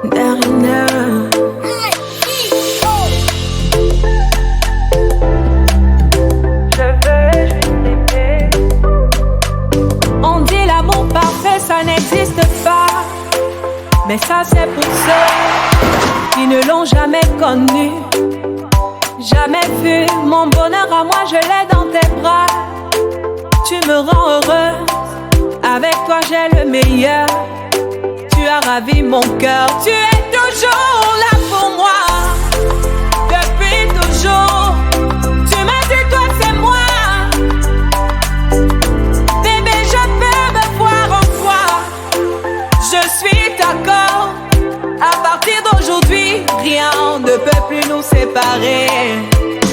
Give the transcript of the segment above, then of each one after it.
Darina. Je veux juste t'aimer. On dit l'amour parfait, ça n'existe pas. Mais ça c'est pour ceux qui ne l'ont jamais connu. Jamais vu mon bonheur à moi, je l'ai dans tes bras. Tu me rends heureuse, avec toi j'ai le meilleur. Tu as ravi mon cœur, tu es toujours là pour moi. Depuis toujours, tu m'as dit toi c'est moi. Bébé je peux me voir en toi. Je suis d'accord, à partir d'aujourd'hui, rien ne peut plus nous séparer.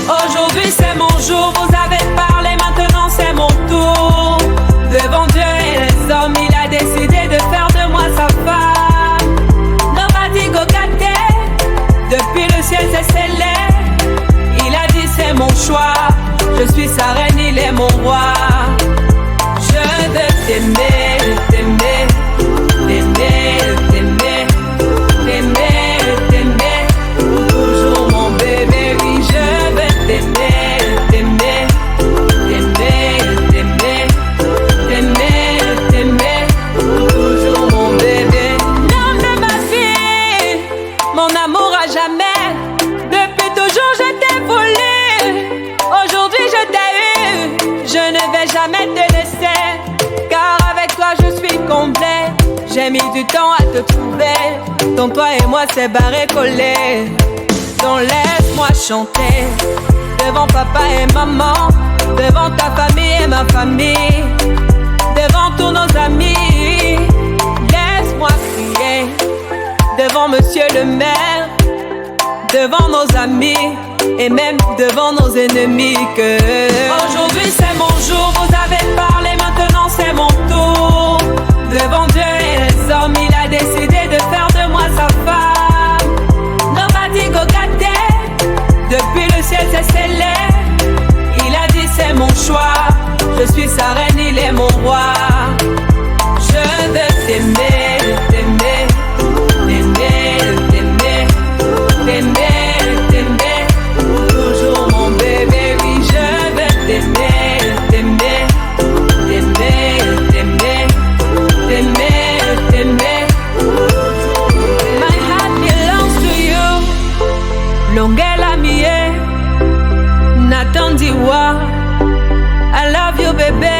Aujourd'hui c'est mon jour, vous avez parlé, maintenant c'est mon tour. Devant Dieu et les hommes, il a décidé de faire de moi sa femme. Nobody go get it. Depuis le ciel c'est scellé. Il a dit c'est mon choix. Je suis sa reine, il est mon roi. Je veux t'aimer, t'aimer, t'aimer, t'aimer, t'aimer, t'aimer. Toujours mon bébé, oui je veux t'aimer, t'aimer, t'aimer, t'aimer, t'aimer, t'aimer. Toujours mon bébé. L'homme de ma vie, mon amour à jamais. Depuis toujours je t'ai voulu. Aujourd'hui je t'ai eu. Je ne vais jamais te laisser, car avec toi je suis complet. J'ai mis du temps à te trouver. Donc toi et moi c'est barré collé. Donc laisse-moi chanter devant papa et maman, devant ta famille et ma famille, devant tous nos amis. Laisse-moi crier devant monsieur le maire, devant nos amis et même devant nos ennemis que aujourd'hui c'est mon jour, vous avez parlé, maintenant c'est mon tour. Devant Dieu et les hommes, il a décidé de faire de moi sa femme. Nobody go get it. Depuis le ciel c'est scellé. Il a dit c'est mon choix. Je suis sa reine, il est mon roi. Je veux t'aimer, t'aimer, t'aimer, t'aimer, t'aimer, t'aimer. Toujours mon bébé, oui je veux t'aimer, t'aimer, t'aimer, t'aimer, t'aimer, t'aimer. My heart belongs to you. Longela mie, Nathan Diwa. I love you bébé.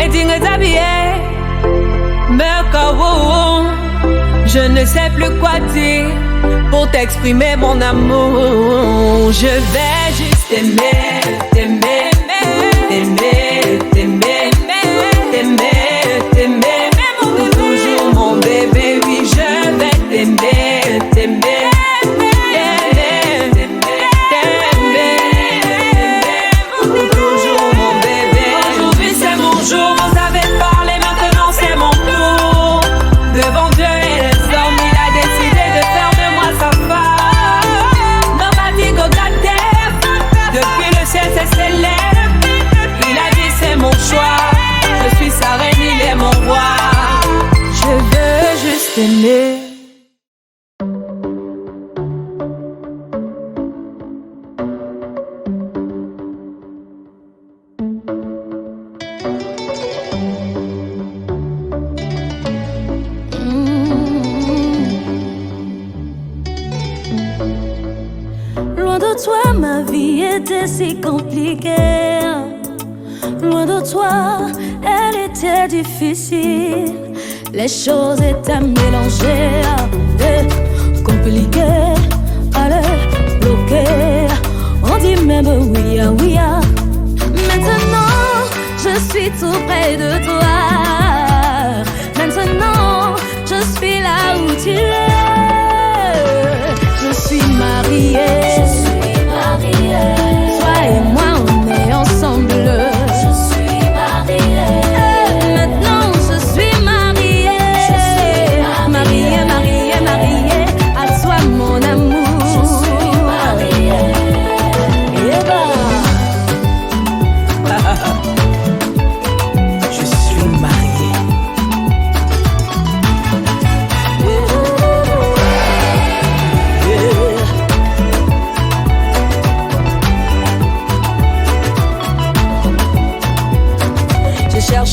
Et dingue t'habiller, Merkawo. Je ne sais plus quoi dire pour t'exprimer mon amour. Je vais juste t'aimer, t'aimer, t'aimer, t'aimer, t'aimer, t'aimer. Toujours mon bébé, oui je vais t'aimer, t'aimer. T'aimer. Loin de toi, ma vie était si compliquée. Loin de toi, elle était difficile. Les choses étaient mélangées, compliquées, allez, bloquées. On dit même oui, oui. Maintenant, je suis tout près de toi. Maintenant, je suis là où tu es. Je suis mariée. Je suis mariée. Toi et moi, on est ensemble. Je suis mariée. Maintenant, je suis mariée. Mariée, mariée, mariée. À toi, mon amour. Je suis mariée. Et Je suis mariée.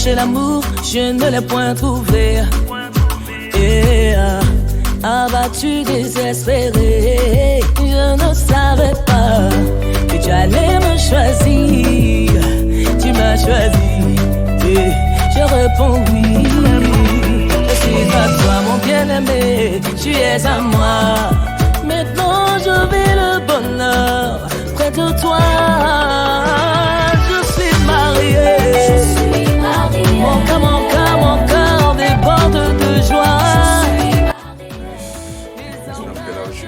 cherché l'amour, je ne l'ai point trouvé. Abattu, désespéré, je ne savais pas que tu allais me choisir. Tu m'as choisi et je réponds oui. Je suis à toi mon bien-aimé, tu es à moi. Maintenant je vis le bonheur près de toi. Je suis mariée, mon cœur déborde de joie.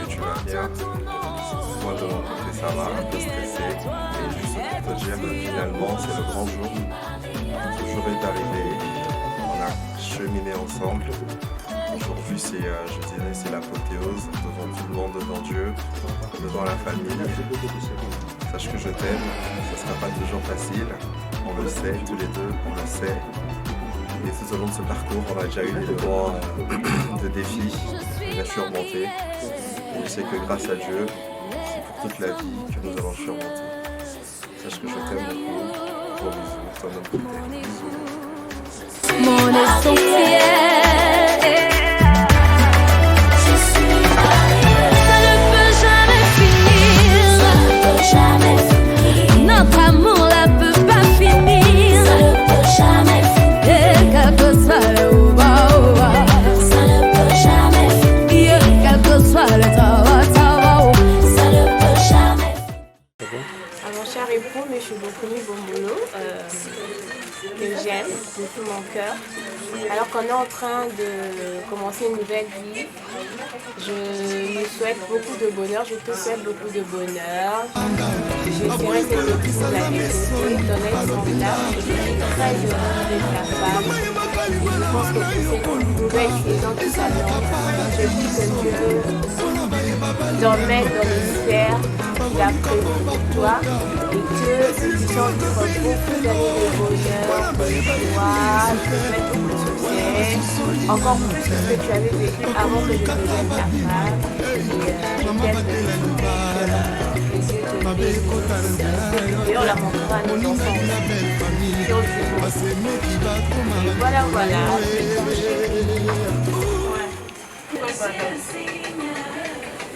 Tu vas bien. Moi de mon côté ça va, un peu stressé. Et juste pour te dire, finalement c'est le grand jour. Ce jour est arrivé. On a cheminé ensemble. Aujourd'hui c'est l'apothéose devant tout le monde, devant Dieu, devant la famille. Sache que je t'aime, ce ne sera pas toujours facile. On le sait, tous les deux, on le sait. Et tout au long de ce parcours, on a déjà eu des moments de défis à surmonter. Et je sais que grâce à Dieu, c'est pour toute la vie que nous allons surmonter. Sache que je t'aime beaucoup. Gros bisous, ton homme que t'aimes. Bisous. Mon essentiel. Notre amour là peut pas finir. Ça ne peut jamais finir. Et quel que soit le ça ne peut jamais finir. Quel que soit le ça ne peut jamais finir. À mon cher époux, mais je suis beaucoup mis Bombolo, que j'aime de tout mon cœur. Alors qu'on est en train de commencer une nouvelle vie, je lui souhaite beaucoup de bonheur, je te souhaite beaucoup de bonheur. J'essaierai cette vie pour la vie de ton être semblable. Je suis très heureuse d'être ta femme. Je pense que c'est une nouvelle saison qui s'annonce. Je prie que Dieu t'emmène dans les sphères qu'il a prévues pour toi et que tu puisses vivre beaucoup d'années de bonheur, de joie. Je te souhaite beaucoup de succès, encore plus que ce que tu avais vécu avant que je devienne ta femme. Et je t'aime de tout mon cœur. Et Dieu te bénisse. Et on la montrera à nos enfants aussi. Et voilà.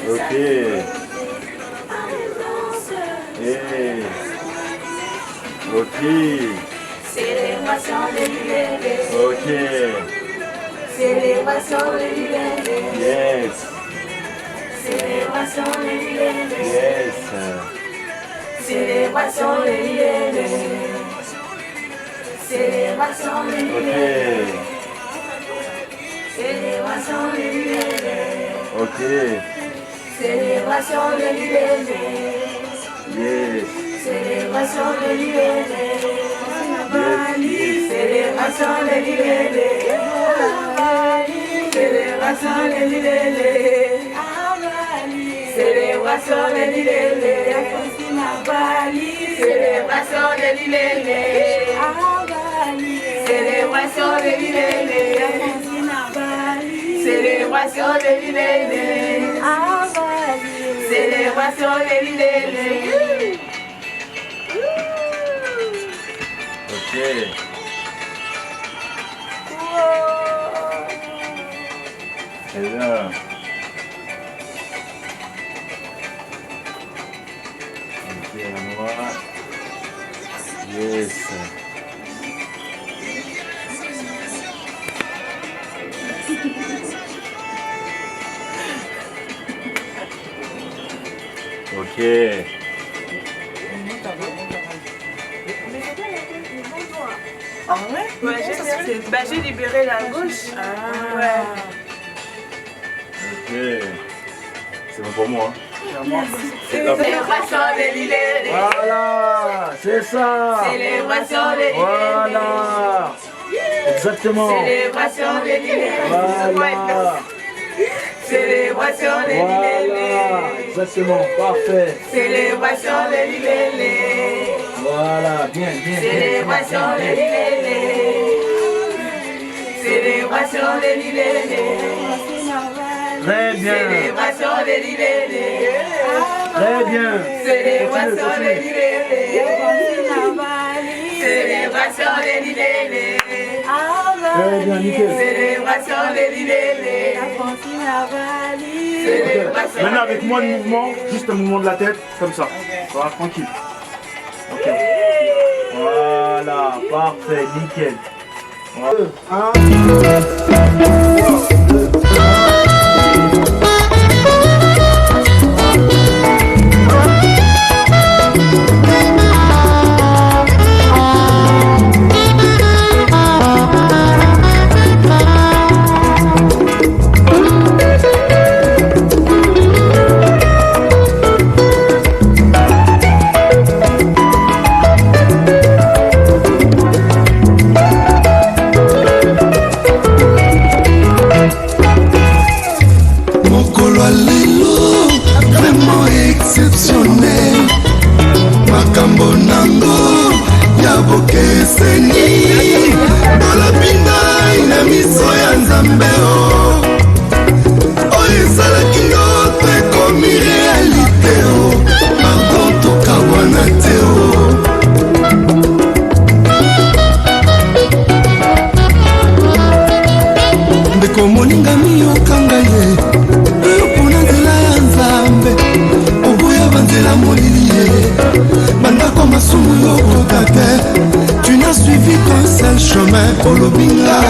Ok. Hey. Ok. Célébration de liberté. Ok. Célébration de liberté. Yes. Célébration de liberté. Yes. Célébration de liberté. Célébration de liberté. Célébration de liberté. Ok. Célébration de liberté. Yes. Célébration de liberté. Yes. Célébration de liberté. Célébration de liberté. Célébration de liberté. Célébration de liberté. Célébration de liberté. Célébration de liberté. Célébration de liberté. Ok. Très bien. Ok, la noix. Yes. Ok. Ah ouais? J'ai libéré la gauche. Ah. Ouais. Ok. C'est bon pour moi. Célébration de liberté. Voilà, c'est ça. Célébration de liberté. Voilà. Exactement. Célébration de liberté. Voilà. Célébration de liberté. Voilà. Exactement. Parfait. Célébration de liberté. Voilà. Bien. Célébration de liberté. Célébration de liberté. Très bien. Célébration de liberté. Très bien. Célébration de liberté. Célébration de liberté. Très bien, nickel. Célébration des libérés. Maintenant, avec moi, le mouvement, juste un mouvement de la tête, comme ça. Voilà, tranquille. Ok. Voilà, parfait, nickel. Voilà. Tu n'as suivi qu'un seul chemin, Olobinga.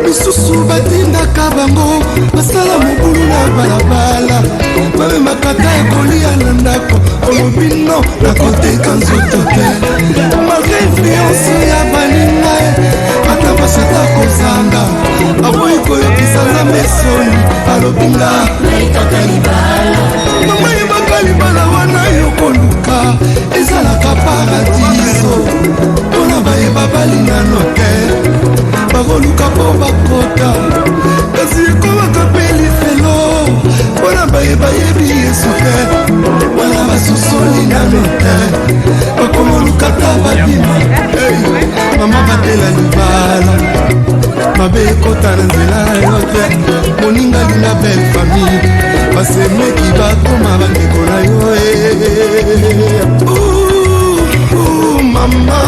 Lisusu batindaka bango basala mobulu na balabala bamemaka ya kolia na ndako olobino nakoteka nzoto te malgré influence ya baninga ata basata kozanga aboyi koyokisa nzambe soni alobinga mama yebaka libala wana yokoluka ezalaka paradiso mpona bayeba balingano te bakoluka mpo bakota kasi ekomaka mpe lifelo mpona bayebayebi yesu te wana basusoli nano te bakomoluka ta babima mama batela libala mabe ekota na nzela na yo te moninga linga belle famille basemeki bakoma bandeko na yo mama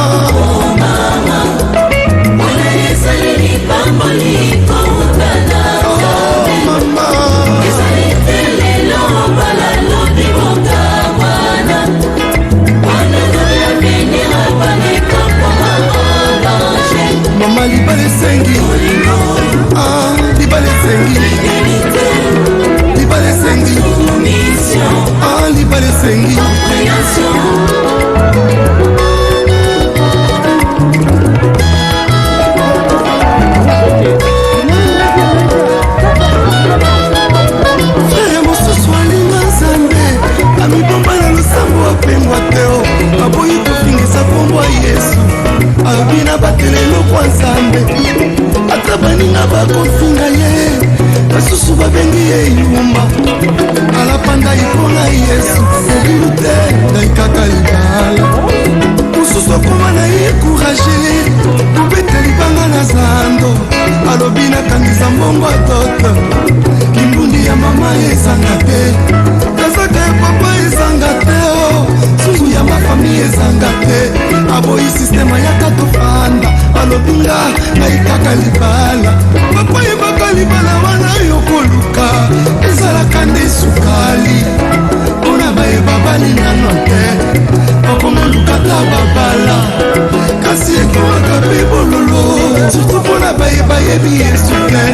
mama libala esengi libala esengi libala esengi libala esengi frere mosusu alinga nzambe amibomba na losambo apengwa teo aboyi kofingisa kombo ya yesu alobi na batelelo kwa nzambe ata baninga bakofinga ye basusu babengi ye yumba alapanda ipona yesu elilu te ngai kaka libala mosusu akoma na ye kourage kobeta libanga na zando alobi nakangisa mbongo atoto kimbundi ya mama ezanga te kazaka ya papa ezanga te sungu ya mafami ezanga te aboyi sistema yaka tofanda alobinga ngai kaka libala papa yebaka libala wana yokoluka ezalaka nde sukali mpona bayeba balingano te bakomoluka ta babala kasi ekomaka mpe bololo surtout mpona bayebayebi yesu te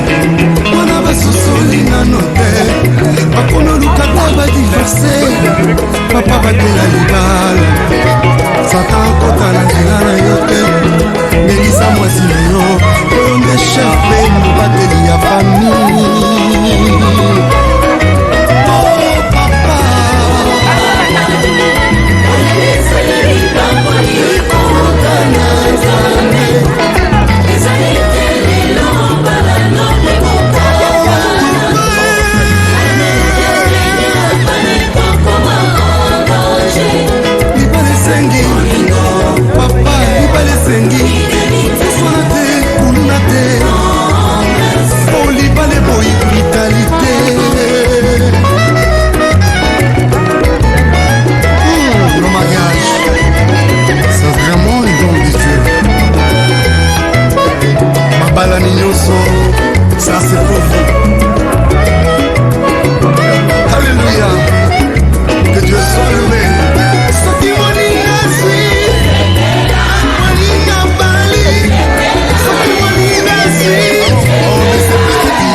mpona basosoli nano te bakomoluka ta badiverse papa batela libala satan akota na nzela na yo te melisa mwasi na yo oyo nde chef mpe mobateli ya famille libale boyokani nyonso. Ça c'est pour vous. Alléluia. Que Dieu soit loué. Soki moninga si, moninga bali. Soki moninga si, oh mais c'est petit.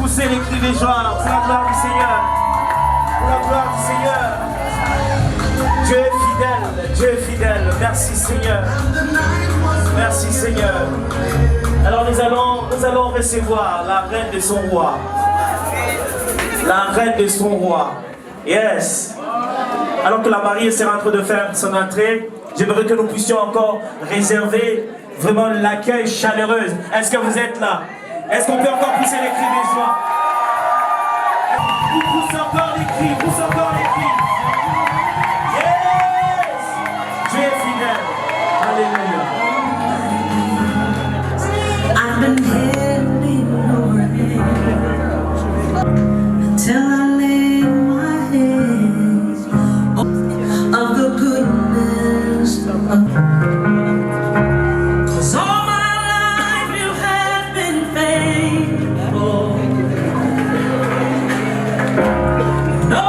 pousser les cris des joies pour la gloire du Seigneur. Pour la gloire du Seigneur. Dieu est fidèle, Dieu est fidèle. Merci Seigneur. Merci Seigneur. Alors nous allons recevoir la reine de son roi. La reine de son roi. Yes. Alors que la mariée sera en train de faire son entrée, j'aimerais que nous puissions encore réserver vraiment l'accueil chaleureux. Est-ce que vous êtes là? Est-ce qu'on peut encore pousser les cris des joies? Pousse encore les cris, pousse encore les cris. Yes! Dieu est fidèle. Alléluia. I've been held in your hand till I lay my hands of the goodness of cause all my life you have been faithful. No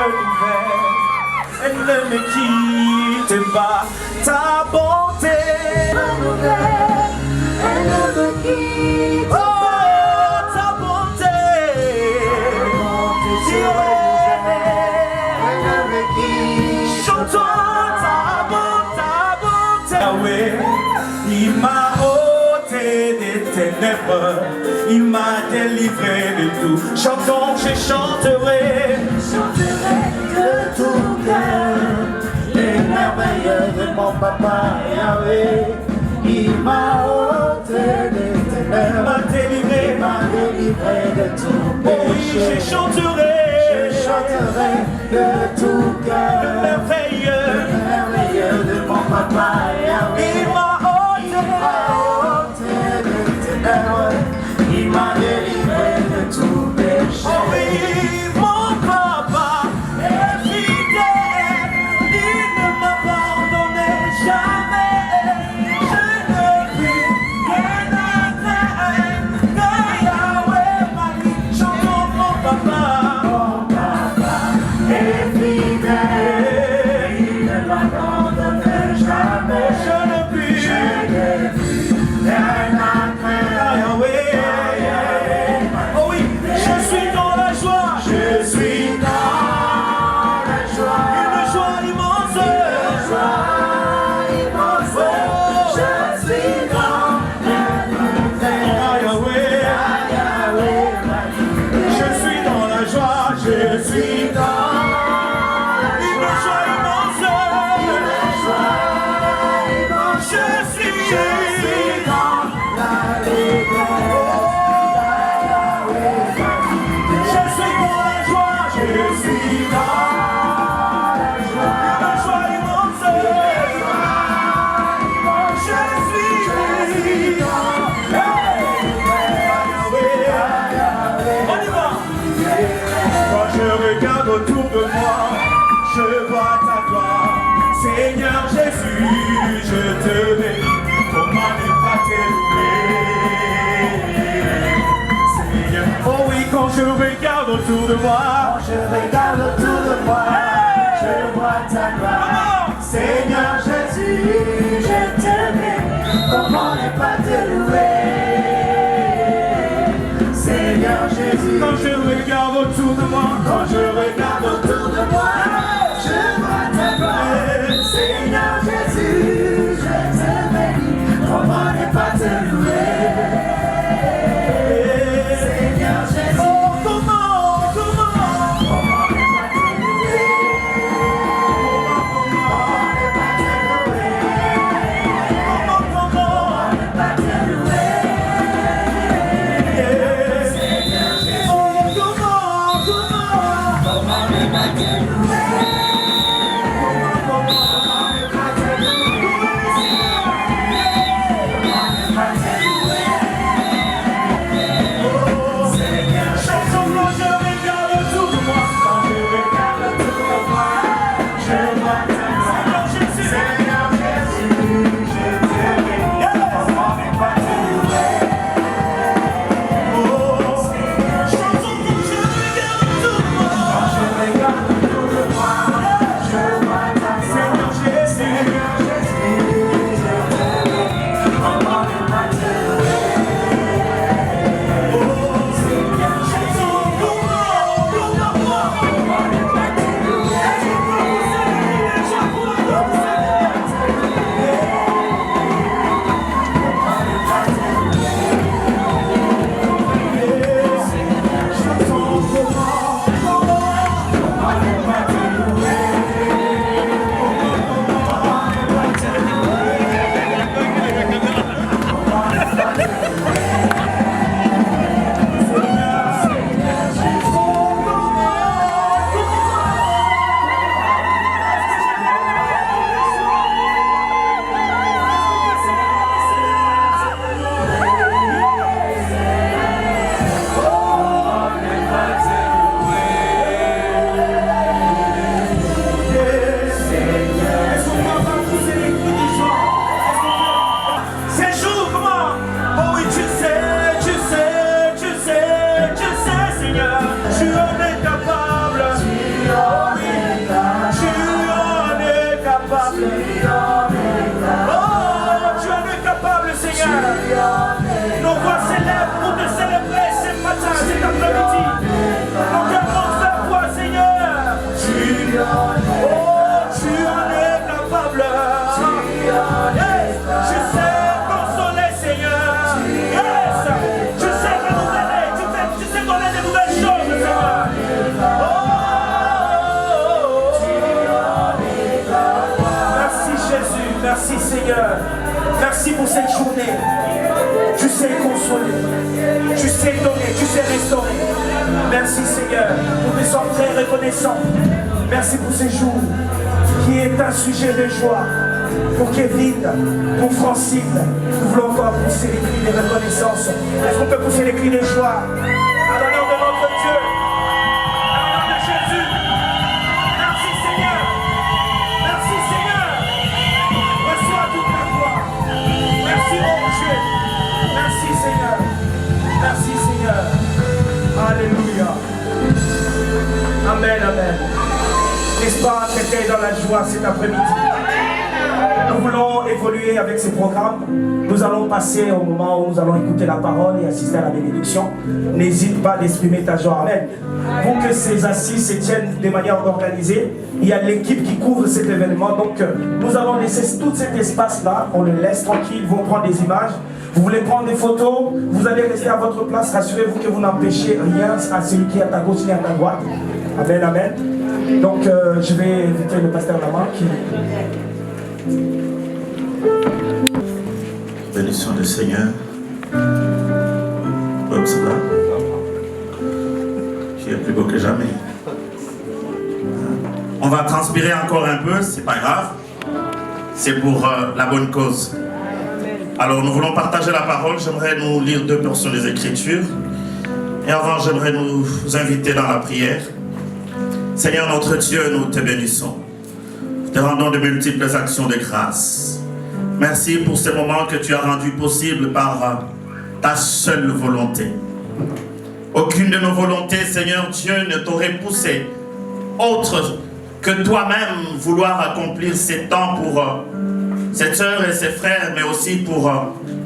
nouvelle, elle ne me quitte pas. Ta bonté nouvelle, elle ne me quitte pas. oh, ta bonté, Elle ne me quitte chantons ta bonté. Yahweh, il m'a ôté des ténèbres, il m'a délivré de tout. Chantons, je chanterai de tout cœur les merveilles de mon papa Yahweh. Il m'a ôté des ténèbres, il m'a délivré de tout oh oui, péché. je chanterai de tout cœur le merveilleux de mon papa Yahweh. il m'a ôté des ténèbres, il m'a délivré de tout péché. oh oui, mon papa est fidèle, il ne m'abandonne jamais. Je ne puis rien atteindre que Yahweh m'a dit. Chantons mon papa Et fidèle, il ne m'abandonne jamais. je ne puis Rien à craindre. Yahweh. Oh oui, je suis dans la joie, Je suis dans la joie, une joie immense. immense. Je suis dans la nouvelle. Yahweh, Yahweh m'a dit. je suis dans la joie, je suis dans une joie immense. Je suis dans la Je suis dans la joie, je suis dans une joie immense. Je suis dans on y va. Quand je regarde autour de moi, je vois ta gloire. Seigneur Jésus, je te bénis. Comment ne pas t'élever? Seigneur, oh oui, quand je regarde autour de moi, Je regarde autour de moi, je vois ta gloire. Seigneur Jésus, je te bénis. Comment ne pas te louer? Seigneur Jésus, quand je regarde autour de moi, quand je regarde autour de moi, je vois ta gloire. Seigneur Jésus, je te bénis. Comment ne pas te louer? Seigneur Jésus, oh comment comment ne pas te louer? Comment ne pas te louer? comment Ne pas te louer? Seigneur Jésus, oh comment connaît de nouvelles choses, Seigneur. Merci Jésus, merci Seigneur. Merci pour cette journée. Tu sais consoler, tu sais donner, tu sais restaurer. Merci Seigneur, nous te sommes très reconnaissants. Merci pour ce jour qui est un sujet de joie. Pour Kevin, pour Francine, nous voulons encore pousser les cris de reconnaissance. Est-ce qu'on peut pousser les cris de joie à l'honneur de notre Dieu, à l'honneur de Jésus? Merci Seigneur, merci Seigneur. Reçois toute la gloire. Merci mon Dieu, merci Seigneur, merci Seigneur. Alléluia. Amen, amen. N'est-ce pas, quelqu'un est dans la joie cet après-midi? Nous voulons évoluer avec ces programmes. Nous allons passer au moment où nous allons écouter la parole et assister à la bénédiction. N'hésite pas d'exprimer ta joie. Amen. Pour que ces assises se tiennent de manière organisée, il y a l'équipe qui couvre cet événement. Donc, nous allons laisser tout cet espace-là. On le laisse tranquille. Ils vont prendre des images. Vous voulez prendre des photos, vous allez rester à votre place. Rassurez-vous que vous n'empêchez rien à celui qui est à ta gauche ni à ta droite. Amen, amen. Donc, je vais inviter le pasteur Lama qui... Bénédiction du Seigneur. Comme cela. Qui est plus beau que jamais. On va transpirer encore un peu, c'est pas grave. C'est pour la bonne cause. Alors nous voulons partager la parole. J'aimerais nous lire 2 portions des Écritures. Et avant, j'aimerais nous inviter dans la prière. Seigneur notre Dieu, nous te bénissons. Nous te rendons de multiples actions de grâce. Merci pour ce moment que tu as rendu possible par ta seule volonté. Aucune de nos volontés, Seigneur Dieu, ne t'aurait poussé autre que toi-même vouloir accomplir ces temps pour ces sœurs et ses frères, mais aussi pour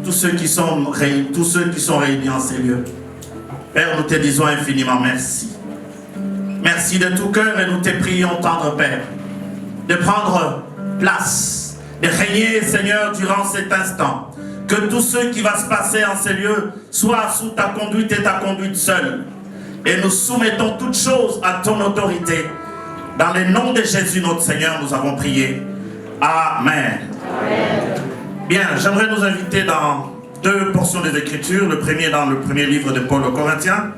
tous ceux qui sont réunis en ces lieux. Père, nous te disons infiniment merci. Merci de tout cœur et nous te prions, tendre Père, de prendre place, de régner, Seigneur, durant cet instant. Que tout ce qui va se passer en ces lieux soit sous ta conduite et ta conduite seule. Et nous soumettons toutes choses à ton autorité. Dans le nom de Jésus, notre Seigneur, nous avons prié. Amen. Amen. Bien, j'aimerais nous inviter dans 2 portions des Écritures. Le premier dans le premier livre de Paul aux Corinthiens.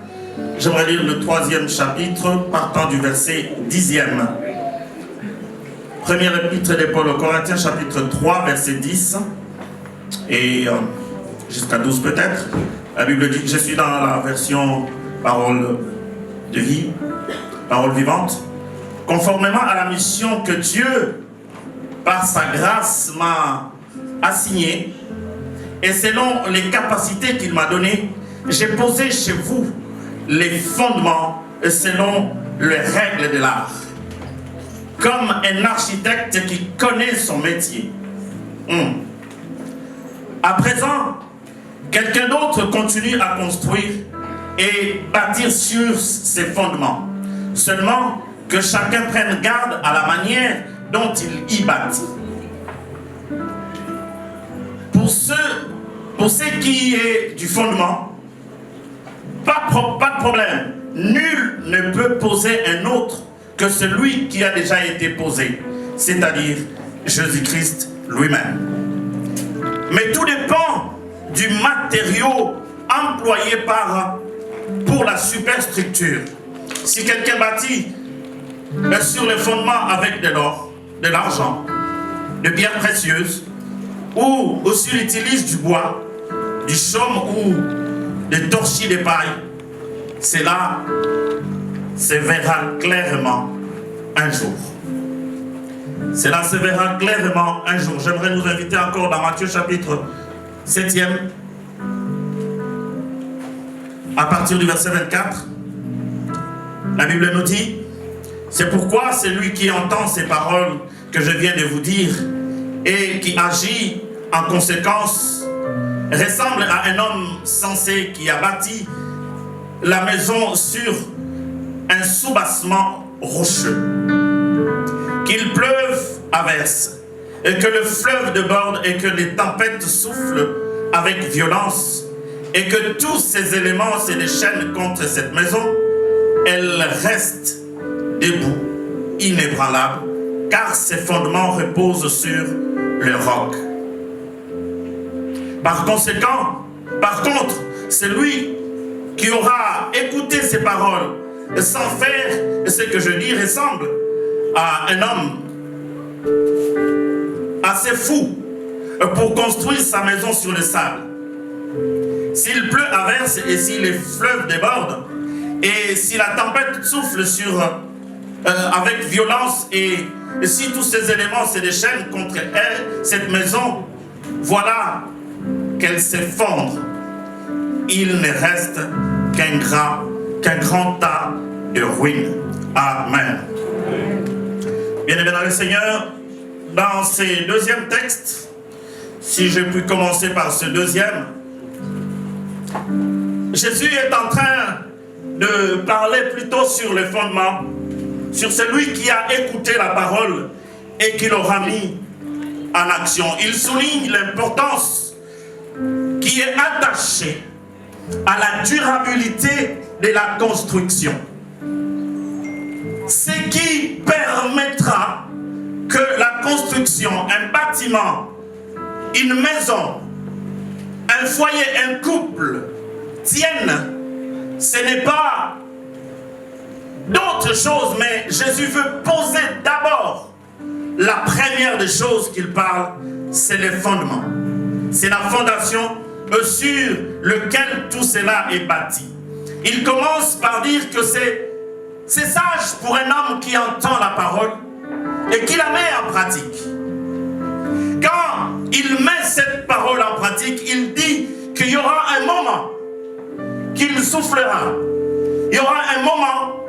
J'aimerais lire le 3e chapitre, partant du verset 10e. Premier épître de Paul aux Corinthiens, chapitre 3, verset 10. Et jusqu'à 12 peut-être. La Bible dit que je suis dans la version parole de vie, parole vivante. Conformément à la mission que Dieu, par sa grâce, m'a assignée, et selon les capacités qu'il m'a données, j'ai posé chez vous les fondements selon les règles de l'art. Comme un architecte qui connaît son métier. À présent, quelqu'un d'autre continue à construire et bâtir sur ses fondements. Seulement que chacun prenne garde à la manière dont il y bâtit. Pour ce qui est du fondement, pas de problème. Nul ne peut poser un autre que celui qui a déjà été posé, c'est-à-dire Jésus-Christ lui-même. Mais tout dépend du matériau employé pour la superstructure. Si quelqu'un bâtit sur le fondement avec de l'or, de l'argent, de pierres précieuses, ou aussi il utilise du bois, du chaume ou des torchis de paille, cela se verra clairement un jour. Cela se verra clairement un jour. J'aimerais nous inviter encore dans Matthieu chapitre 7e, à partir du verset 24. La Bible nous dit: c'est pourquoi celui qui entend ces paroles que je viens de vous dire et qui agit en conséquence ressemble à un homme sensé qui a bâti la maison sur un soubassement rocheux. Qu'il pleuve à verse, et que le fleuve déborde, et que les tempêtes soufflent avec violence, et que tous ces éléments, c'est des chaînes contre cette maison, elle reste debout, inébranlable, car ses fondements reposent sur le roc. Par conséquent, par contre, celui qui aura écouté ces paroles sans faire ce que je dis ressemble à un homme assez fou pour construire sa maison sur le sable. S'il pleut à verse et si les fleuves débordent et si la tempête souffle avec violence et si tous ces éléments se déchaînent contre elle, cette maison, voilà qu'elle s'effondre. Il ne reste qu'un grand tas de ruines. Amen. Bien-aimés dans le Seigneur, dans ces deuxièmes textes, si je puis commencer par ce deuxième, Jésus est en train de parler plutôt sur les fondements, sur celui qui a écouté la parole et qui l'aura mis en action. Il souligne l'importance qui est attachée à la durabilité de la construction. Ce qui permettra que la construction, un bâtiment, une maison, un foyer, un couple tiennent, ce n'est pas d'autres choses, mais Jésus veut poser d'abord la première des choses qu'il parle, c'est les fondements. C'est la fondation sur laquelle tout cela est bâti. Il commence par dire que c'est sage pour un homme qui entend la parole et qui la met en pratique. Quand il met cette parole en pratique, il dit qu'il y aura un moment qu'il soufflera. Il y aura un moment,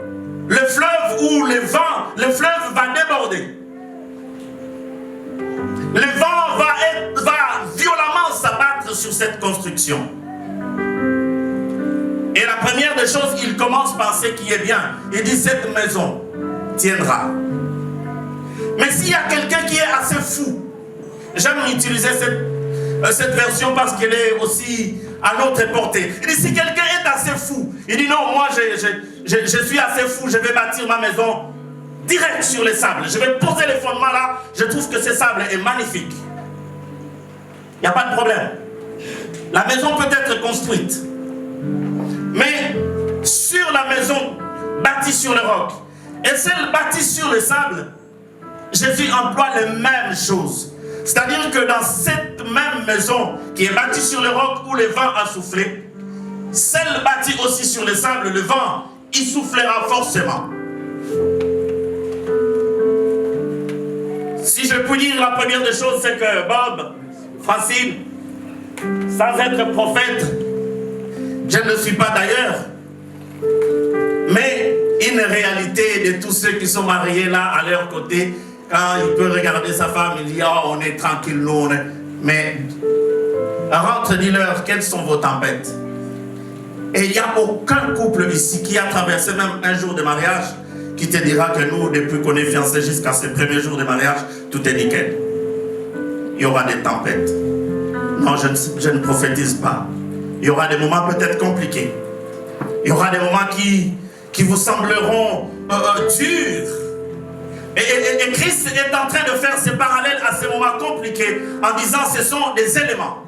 le fleuve où le fleuve va déborder. Le vent va violemment s'abattre sur cette construction. Et la première des choses, il commence par ce qui est bien. Il dit, cette maison tiendra. Mais s'il y a quelqu'un qui est assez fou, j'aime utiliser cette version parce qu'elle est aussi à notre portée. Il dit, si quelqu'un est assez fou, il dit, non, moi je suis assez fou, je vais bâtir ma maison direct sur les sables. Je vais poser les fondements là, je trouve que ce sable est magnifique. Il n'y a pas de problème. La maison peut être construite. Mais sur la maison bâtie sur le roc et celle bâtie sur le sable, Jésus emploie les mêmes choses. C'est-à-dire que dans cette même maison qui est bâtie sur le roc où le vent a soufflé, celle bâtie aussi sur le sable, le vent y soufflera forcément. Si je puis dire, la première des choses, c'est que Bob, Francine, sans être prophète, je ne le suis pas d'ailleurs, mais une réalité de tous ceux qui sont mariés là à leur côté, quand il peut regarder sa femme, il dit, oh, on est tranquille, nous, on est... Mais rentre, dis-leur, quelles sont vos tempêtes? Et il n'y a aucun couple ici qui a traversé même un jour de mariage qui te dira que nous, depuis qu'on est fiancés jusqu'à ce premier jour de mariage, tout est nickel. Il y aura des tempêtes. Non, je ne prophétise pas. Il y aura des moments peut-être compliqués. Il y aura des moments qui vous sembleront durs. Et Christ est en train de faire ce parallèle à ces moments compliqués en disant ce sont des éléments.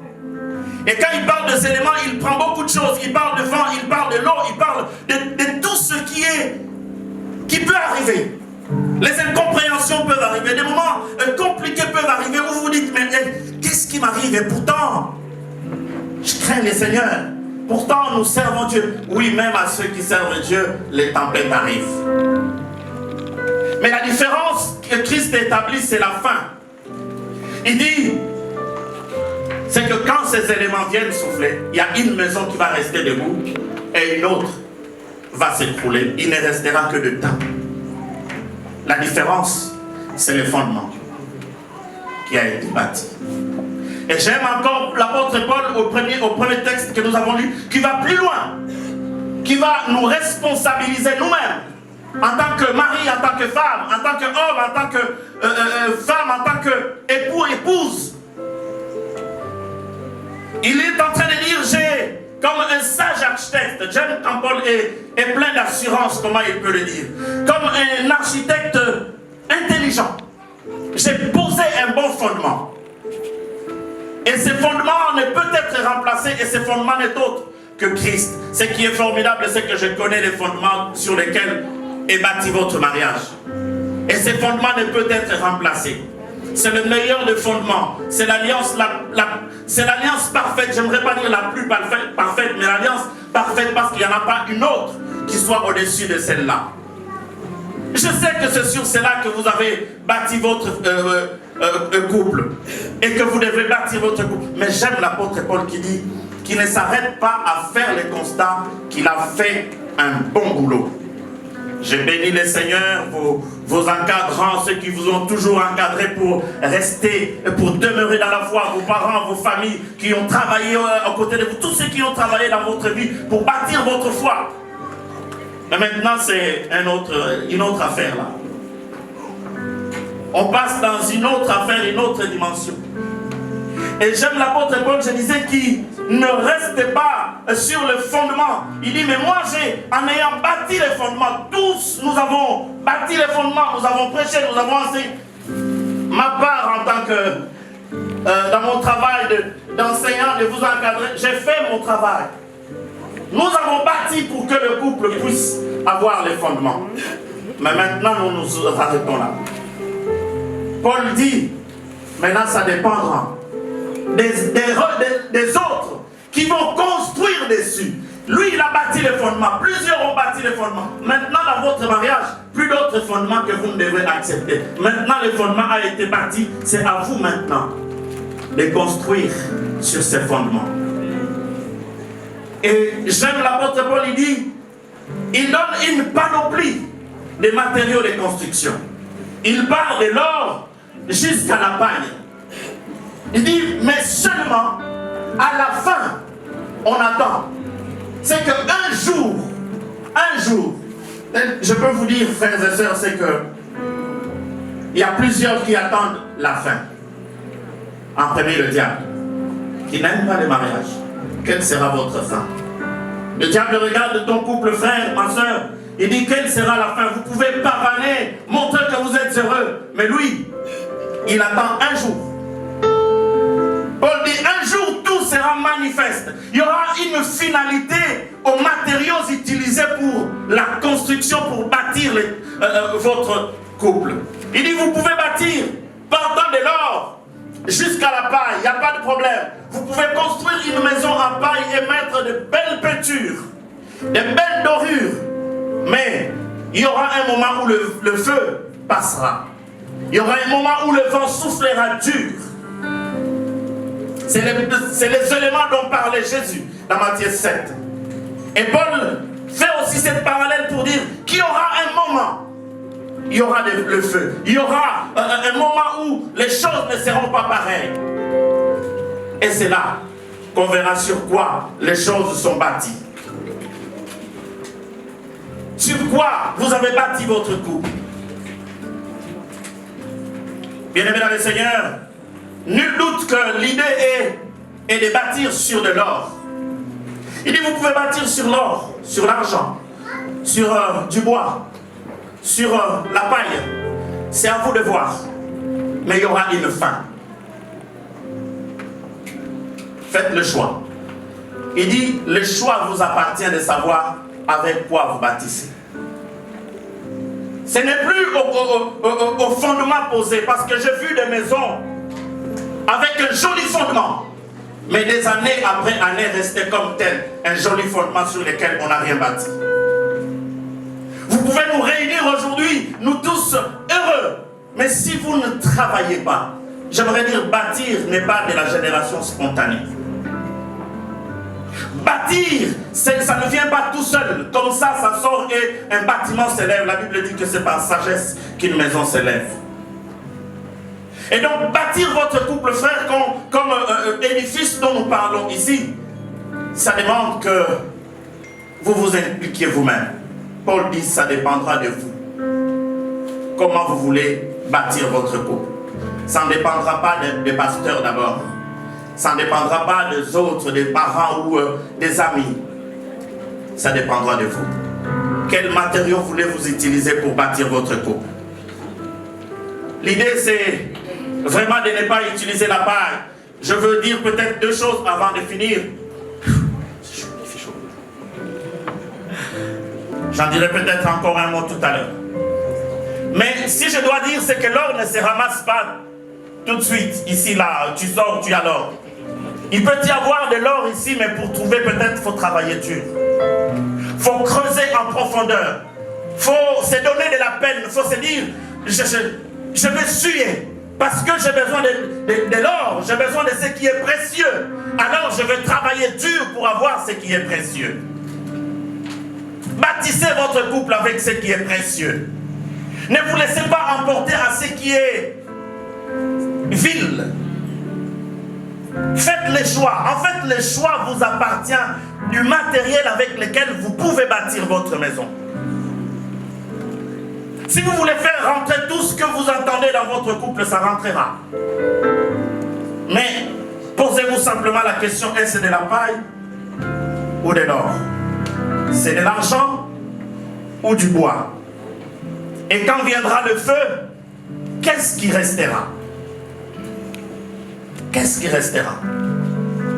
Et quand il parle de ces éléments, il prend beaucoup de choses. Il parle de vent, il parle de l'eau, il parle de tout ce qui peut arriver. Les incompréhensions peuvent arriver, des moments compliqués peuvent arriver où vous vous dites, mais qu'est-ce qui m'arrive? Et pourtant, je crains le Seigneur. Pourtant, nous servons Dieu. Oui, même à ceux qui servent Dieu, les tempêtes arrivent. Mais la différence que Christ établit, c'est la fin. Il dit, c'est que quand ces éléments viennent souffler, il y a une maison qui va rester debout et une autre va s'écrouler. Il ne restera que de temps. La différence, c'est le fondement qui a été bâti. Et j'aime encore l'apôtre Paul au premier texte que nous avons lu, qui va plus loin, qui va nous responsabiliser nous-mêmes, en tant que mari, en tant que femme, en tant qu'homme, en tant que femme, en tant qu'époux, épouse. Il est en train de dire, comme un sage architecte. John Campbell est plein d'assurance, comment il peut le dire. Comme un architecte intelligent. J'ai posé un bon fondement. Et ce fondement ne peut être remplacé, et ce fondement n'est autre que Christ. Ce qui est formidable, c'est que je connais les fondements sur lesquels est bâti votre mariage. Et ce fondement ne peut être remplacé. C'est le meilleur des fondements. C'est l'alliance c'est l'alliance parfaite. J'aimerais pas dire la plus parfaite, mais l'alliance parfaite parce qu'il n'y en a pas une autre qui soit au-dessus de celle-là. Je sais que c'est sur cela que vous avez bâti votre couple et que vous devez bâtir votre couple. Mais j'aime l'apôtre Paul qui dit qu'il ne s'arrête pas à faire les constats, qu'il a fait un bon boulot. Je bénis les seigneurs, vos encadrants, ceux qui vous ont toujours encadré pour rester, pour demeurer dans la foi, vos parents, vos familles qui ont travaillé à côté de vous, tous ceux qui ont travaillé dans votre vie pour bâtir votre foi. Mais maintenant, c'est une autre affaire là. On passe dans une autre affaire, une autre dimension. Et j'aime l'apôtre Paul, je disais, qu'il ne reste pas sur le fondement. Il dit, mais moi, en ayant bâti les fondements, tous nous avons bâti les fondements, nous avons prêché, nous avons enseigné. Ma part en tant que, dans mon travail d'enseignant, de vous encadrer, j'ai fait mon travail. Nous avons bâti pour que le couple puisse avoir les fondements. Mais maintenant, nous nous arrêtons là. Paul dit, maintenant ça dépendra des autres qui vont construire dessus. Lui, il a bâti les fondements. Plusieurs ont bâti les fondements. Maintenant, dans votre mariage, plus d'autres fondements que vous ne devez accepter. Maintenant, le fondement a été bâti. C'est à vous maintenant de construire sur ces fondements. Et j'aime l'apôtre Paul, il dit, il donne une panoplie de matériaux de construction. Il parle de l'or jusqu'à la paille. Il dit, mais seulement à la fin, on attend. C'est qu'un jour, je peux vous dire, frères et sœurs, c'est que il y a plusieurs qui attendent la fin. En premier, le diable, qui n'aime pas le mariage. Quelle sera votre fin? Le diable regarde ton couple, frère, ma soeur. Il dit, quelle sera la fin? Vous pouvez pavaner, montrer que vous êtes heureux. Mais lui, il attend un jour. Paul dit, un jour, tout sera manifeste. Il y aura une finalité aux matériaux utilisés pour la construction, pour bâtir votre couple. Il dit, vous pouvez bâtir, partant de l'or jusqu'à la paille, il n'y a pas de problème. Vous pouvez construire une maison en paille et mettre de belles peintures, de belles dorures. Mais il y aura un moment où le feu passera. Il y aura un moment où le vent soufflera dur. C'est les éléments dont parlait Jésus dans Matthieu 7. Et Paul fait aussi cette parallèle pour dire qu'il y aura un moment, il y aura le feu. Il y aura un moment où les choses ne seront pas pareilles. Et c'est là qu'on verra sur quoi les choses sont bâties. Sur quoi vous avez bâti votre couple. Bien-aimés dans le Seigneur, nul doute que l'idée est de bâtir sur de l'or. Il dit, vous pouvez bâtir sur l'or, sur l'argent, sur du bois, sur la paille. C'est à vous de voir. Mais il y aura une fin. Faites le choix. Il dit, le choix vous appartient de savoir avec quoi vous bâtissez. Ce n'est plus au fondement posé, parce que j'ai vu des maisons avec un joli fondement, mais des années après années rester comme tel, un joli fondement sur lequel on n'a rien bâti. Vous pouvez nous réunir aujourd'hui, nous tous heureux, mais si vous ne travaillez pas, j'aimerais dire bâtir n'est pas de la génération spontanée. Bâtir, ça ne vient pas tout seul. Comme ça sort et un bâtiment s'élève. La Bible dit que c'est par sagesse qu'une maison s'élève. Et donc, bâtir votre couple, frère, comme édifice dont nous parlons ici, ça demande que vous vous impliquiez vous-même. Paul dit, ça dépendra de vous. Comment vous voulez bâtir votre couple. Ça ne dépendra pas des pasteurs d'abord. Ça ne dépendra pas des autres, des parents ou des amis. Ça dépendra de vous. Quels matériaux voulez-vous utiliser pour bâtir votre couple? L'idée, c'est vraiment de ne pas utiliser la paille. Je veux dire peut-être deux choses avant de finir. C'est chaud, il fait chaud. J'en dirai peut-être encore un mot tout à l'heure. Mais si je dois dire, c'est que l'or ne se ramasse pas tout de suite. Ici, là, tu sors, tu as l'or. Il peut y avoir de l'or ici, mais pour trouver, peut-être, il faut travailler dur. Il faut creuser en profondeur. Il faut se donner de la peine. Il faut se dire, je vais suer. Parce que j'ai besoin de l'or. J'ai besoin de ce qui est précieux. Alors, je vais travailler dur pour avoir ce qui est précieux. Bâtissez votre couple avec ce qui est précieux. Ne vous laissez pas emporter à ce qui est vil. Faites les choix. En fait, le choix vous appartient du matériel avec lequel vous pouvez bâtir votre maison. Si vous voulez faire rentrer tout ce que vous entendez dans votre couple, ça rentrera. Mais posez-vous simplement la question, est-ce de la paille ou de l'or? C'est de l'argent ou du bois? Et quand viendra le feu, qu'est-ce qui restera? Qu'est-ce qui restera?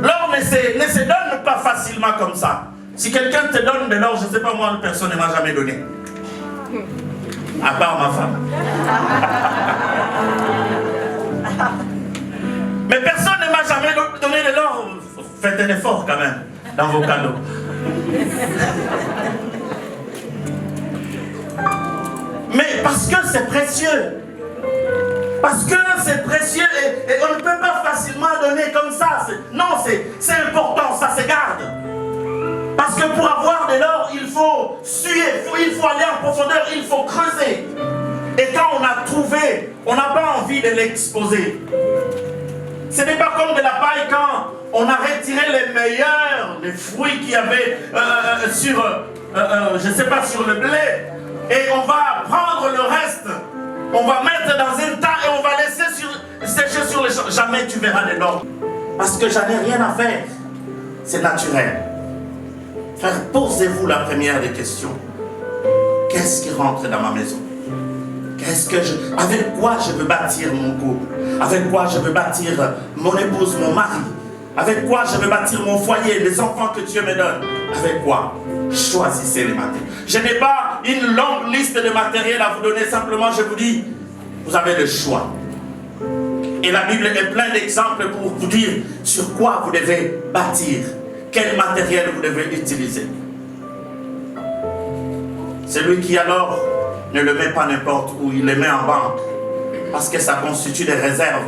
L'or ne se donne pas facilement comme ça. Si quelqu'un te donne de l'or, je ne sais pas moi, personne ne m'a jamais donné. À part ma femme. Mais personne ne m'a jamais donné de l'or. Faites un effort quand même dans vos cadeaux. Mais parce que c'est précieux. Parce que c'est précieux et on ne peut pas facilement donner comme ça. Non, c'est important, ça se garde. Parce que pour avoir de l'or, il faut suer, il faut aller en profondeur, il faut creuser. Et quand on a trouvé, on n'a pas envie de l'exposer. Ce n'est pas comme de la paille quand on a retiré les meilleurs, les fruits qu'il y avait sur, je ne sais pas, sur le blé. Et on va prendre le reste, on va mettre dans un tas et on va laisser sécher sur les champs. Jamais tu verras de l'or. Parce que j'en ai rien à faire. C'est naturel. Frère, posez-vous la première des questions. Qu'est-ce qui rentre dans ma maison? Avec quoi je veux bâtir mon couple? Avec quoi je veux bâtir mon épouse, mon mari? Avec quoi je veux bâtir mon foyer, les enfants que Dieu me donne? Avec quoi? Choisissez les matériaux. Je n'ai pas une longue liste de matériel à vous donner, simplement je vous dis, vous avez le choix. Et la Bible est pleine d'exemples pour vous dire sur quoi vous devez bâtir, quel matériel vous devez utiliser. Celui qui alors ne le met pas n'importe où, il le met en banque, parce que ça constitue des réserves.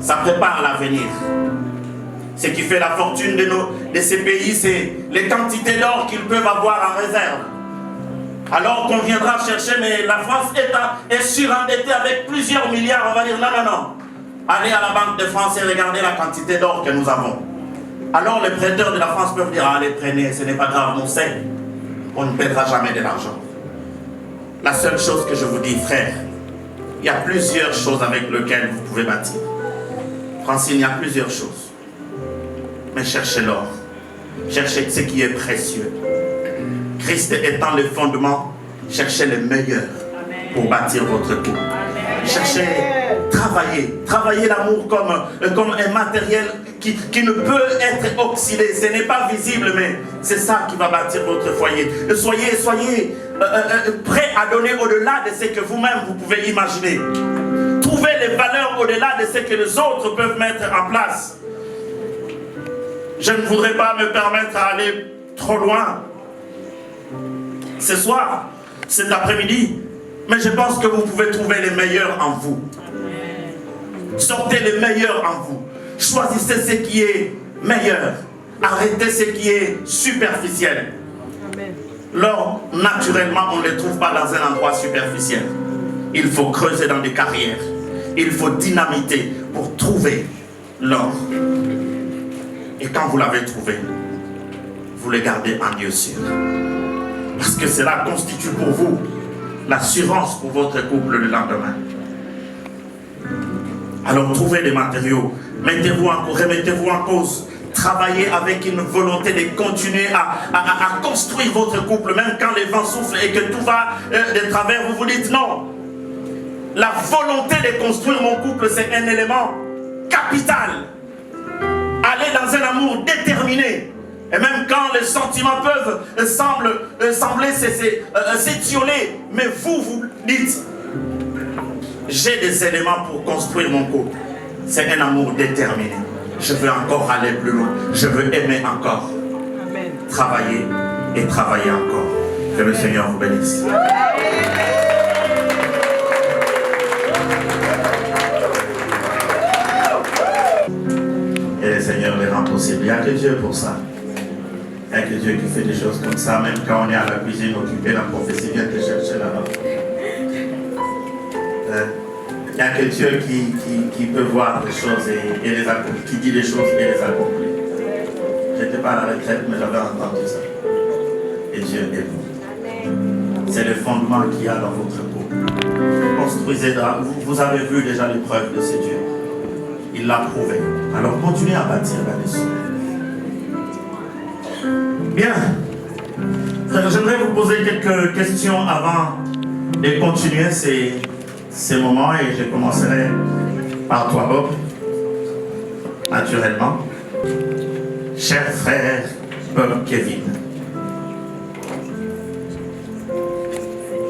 Ça prépare l'avenir. Ce qui fait la fortune de ces pays, c'est les quantités d'or qu'ils peuvent avoir en réserve. Alors qu'on viendra chercher, mais la France est surendettée avec plusieurs milliards, on va dire non. Allez à la Banque de France et regardez la quantité d'or que nous avons. Alors les prêteurs de la France peuvent dire, allez prenez, ce n'est pas grave, on sait, on ne perdra jamais de l'argent. La seule chose que je vous dis, frère, il y a plusieurs choses avec lesquelles vous pouvez bâtir. Francine, il y a plusieurs choses. Mais cherchez l'or. Cherchez ce qui est précieux. Christ étant le fondement, cherchez le meilleur pour bâtir votre couple. Cherchez, travaillez l'amour comme un matériel qui ne peut être oxydé. Ce n'est pas visible, mais c'est ça qui va bâtir votre foyer. Soyez prêts à donner au-delà de ce que vous-même vous pouvez imaginer. Trouvez les valeurs au-delà de ce que les autres peuvent mettre en place. Je ne voudrais pas me permettre d'aller trop loin ce soir, cet après-midi, mais je pense que vous pouvez trouver les meilleurs en vous. Sortez les meilleurs en vous. Choisissez ce qui est meilleur. Arrêtez ce qui est superficiel. L'or, naturellement, on ne le trouve pas dans un endroit superficiel. Il faut creuser dans des carrières. Il faut dynamiter pour trouver l'or. Et quand vous l'avez trouvé, vous le gardez en lieu sûr. Parce que cela constitue pour vous l'assurance pour votre couple le lendemain. Alors trouvez des matériaux, remettez-vous en cause. Travaillez avec une volonté de continuer à construire votre couple, même quand les vents soufflent et que tout va de travers, vous vous dites non. La volonté de construire mon couple, c'est un élément capital. Aller dans un amour déterminé. Et même quand les sentiments peuvent sembler s'étioler, mais vous dites, j'ai des éléments pour construire mon couple. C'est un amour déterminé. Je veux encore aller plus loin. Je veux aimer encore. Amen. Travailler et travailler encore. Que le Seigneur vous bénisse. Et le Seigneur les rend possible. Il n'y a que Dieu pour ça. Il n'y a que Dieu qui fait des choses comme ça. Même quand on est à la cuisine occupé, la prophétie vient te chercher là-bas. Il n'y a que Dieu qui peut voir des choses et les accomplir, qui dit des choses et les accomplir. Je n'étais pas à la retraite, mais j'avais entendu ça. Et Dieu est bon. C'est le fondement qu'il y a dans votre couple. Construisez, vous avez vu déjà l'épreuve de ce Dieu. Il l'a prouvé. Alors continuez à bâtir là-dessus. Bien. J'aimerais vous poser quelques questions avant de continuer ces moments et je commencerai par toi, Bob, naturellement. Cher frère Bob Kevin,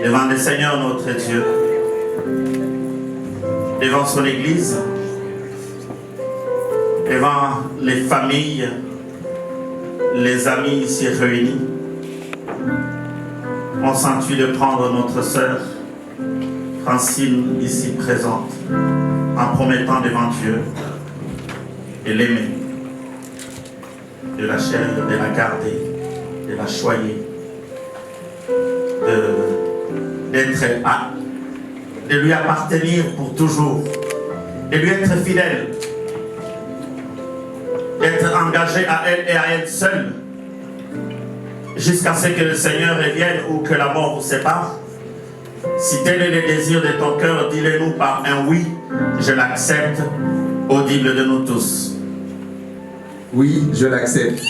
devant le Seigneur notre Dieu, devant son Église, devant les familles, les amis ici réunis, on sent-tu de prendre notre sœur Francine ici présente en promettant devant Dieu de l'aimer, de la chérir, de la garder, de la choyer, de lui appartenir pour toujours, de lui être fidèle, d'être engagé à elle et à elle seule jusqu'à ce que le Seigneur revienne ou que la mort vous sépare. Si tel est le désir de ton cœur, dis-le-nous par un oui, je l'accepte, audible de nous tous. Oui, je l'accepte. Ce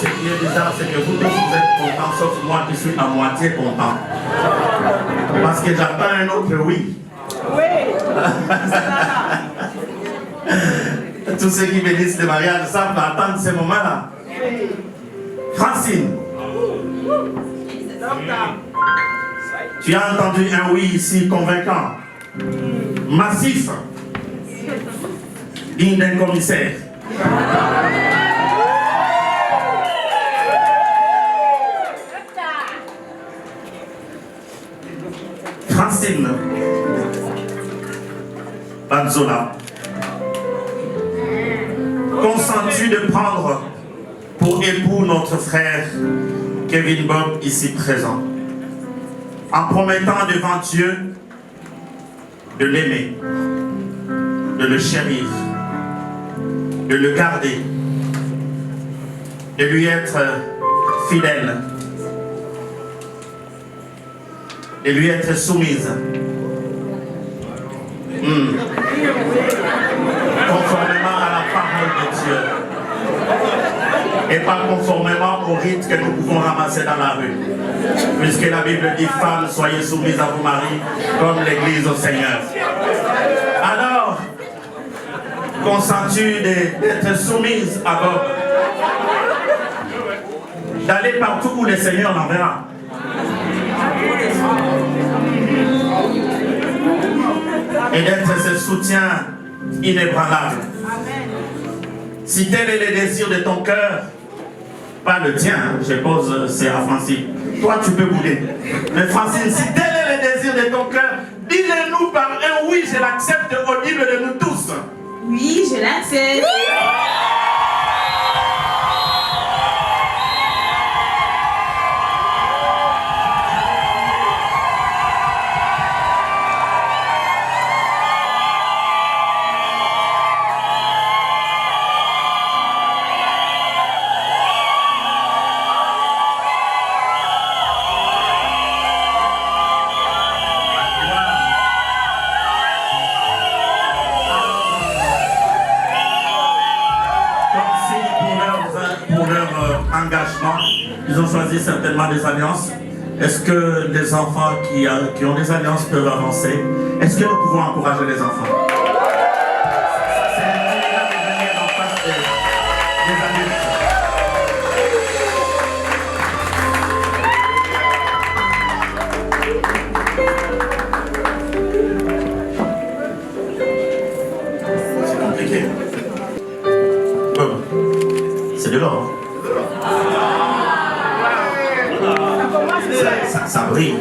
qui est bizarre, c'est que vous tous vous êtes contents, sauf moi qui suis à moitié content. Parce que j'attends un autre oui. Oui. Tous ceux qui bénissent le mariage savent attendre ce moment-là. Francine, tu as entendu un oui ici convaincant, massif, digne d'un commissaire. Francine Banzola, consens-tu de prendre pour époux notre frère Kevin Bob ici présent, en promettant devant Dieu de l'aimer, de le chérir, de le garder, de lui être fidèle, de lui être soumise, conformément à la parole de Dieu et pas conformément au rite que nous pouvons ramasser dans la rue, puisque la Bible dit: femmes, soyez soumises à vos maris comme l'Église au Seigneur. Alors, consens-tu d'être soumise à Bob, d'aller partout où le Seigneur l'enverra, et d'être ce soutien inébranlable? Si tel est le désir de ton cœur, pas le tien, je pose, c'est à Francine. Toi, tu peux bouler. Mais Francine, si tel est le désir de ton cœur, dis-le-nous par un oui, je l'accepte, audible de nous tous. Oui, je l'accepte. Ils ont choisi certainement des alliances. Est-ce que les enfants qui ont des alliances peuvent avancer? Est-ce que nous pouvons encourager les enfants? C'est incroyable de venir en face des adultes. C'est compliqué. Bon, c'est de l'or. Ça brille.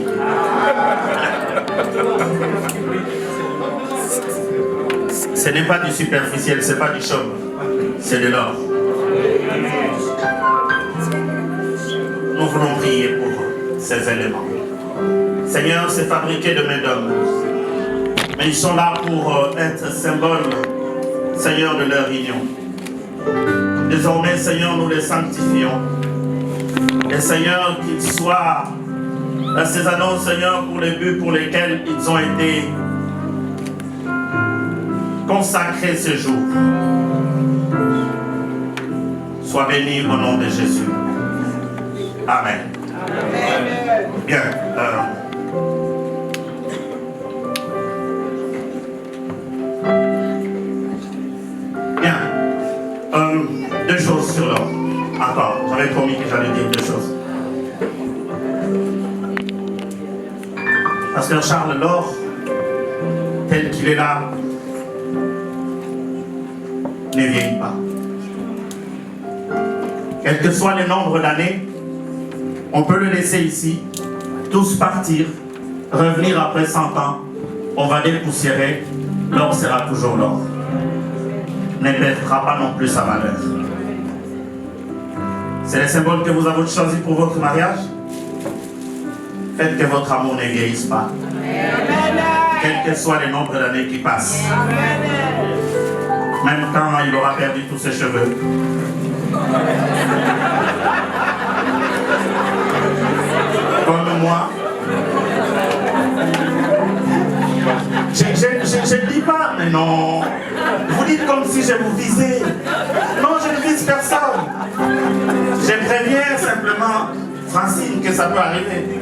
Ce n'est pas du superficiel, ce n'est pas du chauve, c'est de l'or. Nous voulons prier pour ces éléments. Seigneur, c'est fabriqué de main d'homme, mais ils sont là pour être symbole, Seigneur, de leur union. Désormais, Seigneur, nous les sanctifions. Et Seigneur, qu'ils soient ces annonces, Seigneur, pour les buts pour lesquels ils ont été consacrés ce jour. Sois béni au nom de Jésus. Amen. Amen. Bien. Bien. Deux choses sur l'or. Encore, j'avais promis que j'allais dire deux choses. Pasteur Charles, l'or, tel qu'il est là, ne vieillit pas. Quel que soit le nombre d'années, on peut le laisser ici, tous partir, revenir après 100 ans, on va dépoussiérer, l'or sera toujours l'or. Ne perdra pas non plus sa valeur. C'est le symbole que vous avez choisi pour votre mariage. Faites que votre amour ne vieillisse pas. Quel que soit le nombre d'années qui passent. Même quand il aura perdu tous ses cheveux. Comme moi. Je ne dis pas, mais non. Vous dites comme si je vous visais. Non, je ne vise personne. Je préviens simplement Francine que ça peut arriver.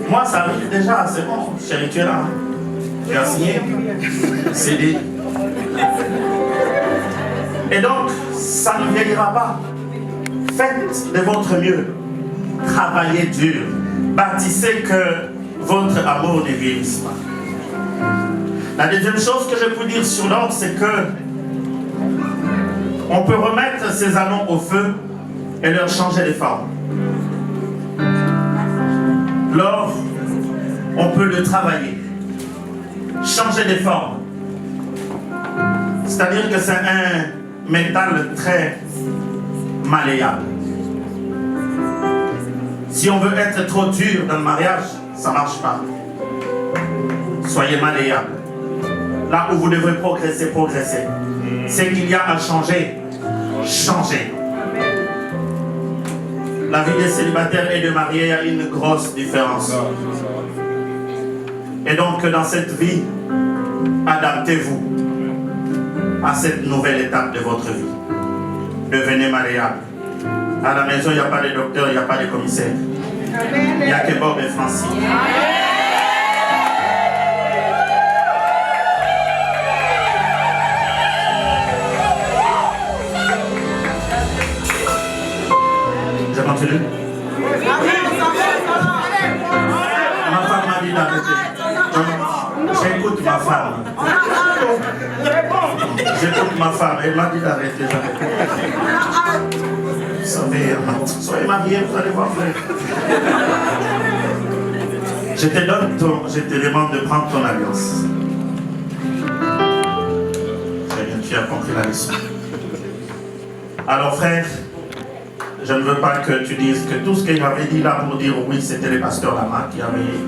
Moi, ça arrive déjà, c'est bon. Chérie, tu es là. Tu as signé. C'est dit. Et donc, ça ne vieillira pas. Faites de votre mieux. Travaillez dur. Bâtissez que votre amour ne vieillisse pas. La deuxième chose que je peux dire sur l'or, c'est que on peut remettre ces anneaux au feu et leur changer les formes. L'or, on peut le travailler, changer les formes. C'est-à-dire que c'est un métal très malléable. Si on veut être trop dur dans le mariage, ça ne marche pas. Soyez malléable. Là où vous devrez progresser, progresser. Ce qu'il y a à changer, changez. La vie des célibataires et des mariés, il y a une grosse différence. Et donc, dans cette vie, adaptez-vous à cette nouvelle étape de votre vie. Devenez malléable. À la maison, il n'y a pas de docteur, il n'y a pas de commissaire. Il n'y a que Bob et Francine. Je continue. Ma femme m'a dit d'arrêter. J'écoute ma femme. J'écoute ma femme. Elle m'a dit d'arrêter. Vous savez, soyez mariés, vous allez voir frère. Je te demande de prendre ton alliance. Très bien, tu as compris la leçon. Alors frère, je ne veux pas que tu dises que tout ce qu'il m'avait dit là pour dire oui, c'était le pasteur Lama qui avait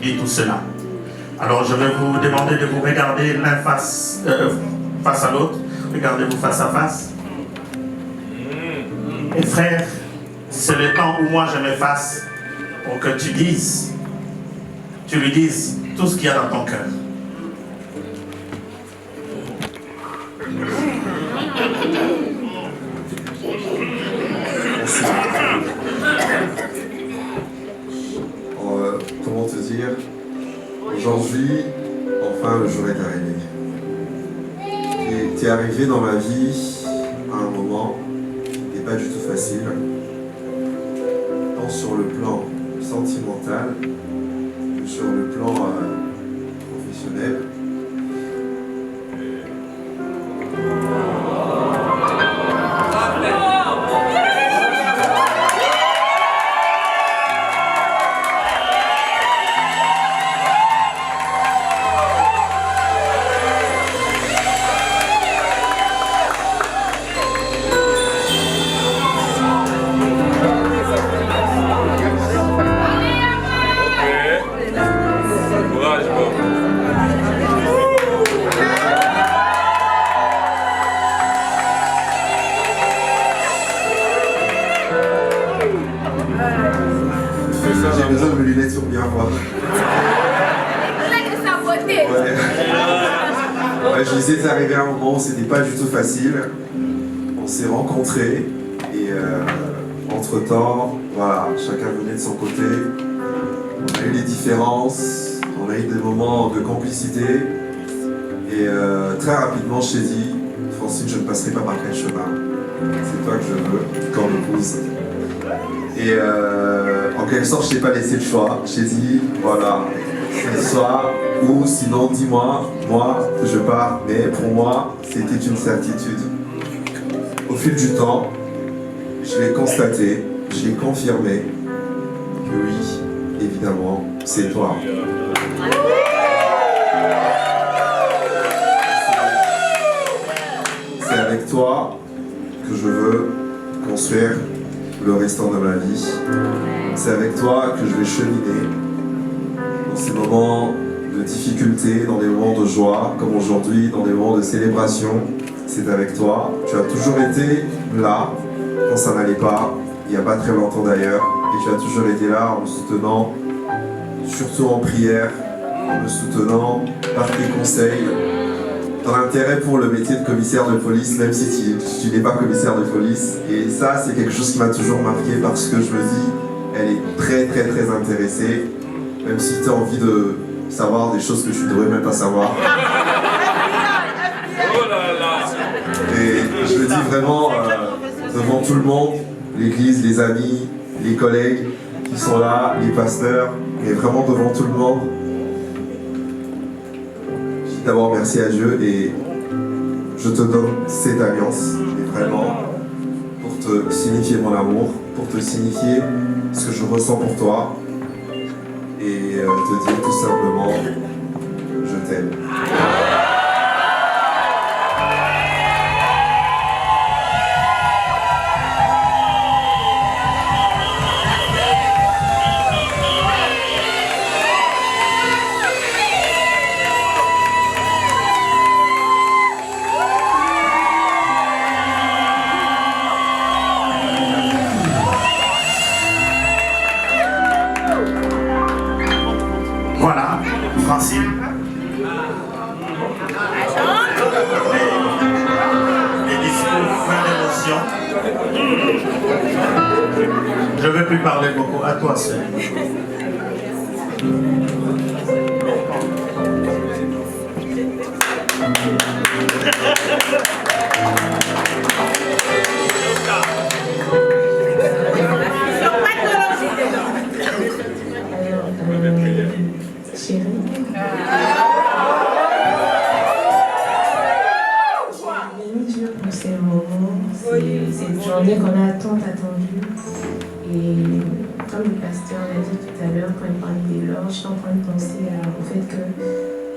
dit tout cela. Alors je vais vous demander de vous regarder l'un face à l'autre. Regardez-vous face à face. Et frère, c'est le temps où moi je m'efface pour que tu lui dises tout ce qu'il y a dans ton cœur. Aujourd'hui, enfin, le jour est arrivé. Et tu es arrivé dans ma vie à un moment qui n'est pas du tout facile, tant sur le plan sentimental que sur le plan professionnel. J'ai besoin de mes lunettes pour bien voir. Ouais, je disais, c'est arrivé à un moment où c'était pas du tout facile. On s'est rencontrés et entre-temps, voilà, chacun venait de son côté. On a eu des différences, on a eu des moments de complicité. Et très rapidement, je t'ai dit, Francine, je ne passerai pas par quel chemin. C'est toi que je veux comme épouse. Et en quelque sorte, je t'ai pas laissé le choix. Je t'ai dit, voilà, c'est le soir ou sinon, dis-moi, moi, je pars. Mais pour moi, c'était une certitude. Au fil du temps, je l'ai constaté, je l'ai confirmé que oui, évidemment, c'est toi. C'est avec toi que je veux construire le restant de ma vie. C'est avec toi que je vais cheminer dans ces moments de difficulté, dans des moments de joie, comme aujourd'hui, dans des moments de célébration. C'est avec toi. Tu as toujours été là quand ça n'allait pas, il n'y a pas très longtemps d'ailleurs, et tu as toujours été là en me soutenant, surtout en prière, en me soutenant par tes conseils, ton intérêt pour le métier de commissaire de police, même si tu n'es pas commissaire de police. Et ça, c'est quelque chose qui m'a toujours marqué parce que je me dis, elle est très très très intéressée, même si tu as envie de savoir des choses que tu ne devrais même pas savoir. Et je le dis vraiment devant tout le monde, l'église, les amis, les collègues qui sont là, les pasteurs, et vraiment devant tout le monde. D'abord merci à Dieu et je te donne cette alliance, et vraiment pour te signifier mon amour, pour te signifier ce que je ressens pour toi et te dire tout simplement je t'aime. Voilà, Francine. Les discours pleins d'émotion. Je ne vais plus parler beaucoup, à toi seul. Chérie. Béni Dieu pour ces moments. C'est une journée qu'on a tant attendue. Et comme le pasteur l'a dit tout à l'heure, quand il parlait des lords, je suis en train de penser au fait que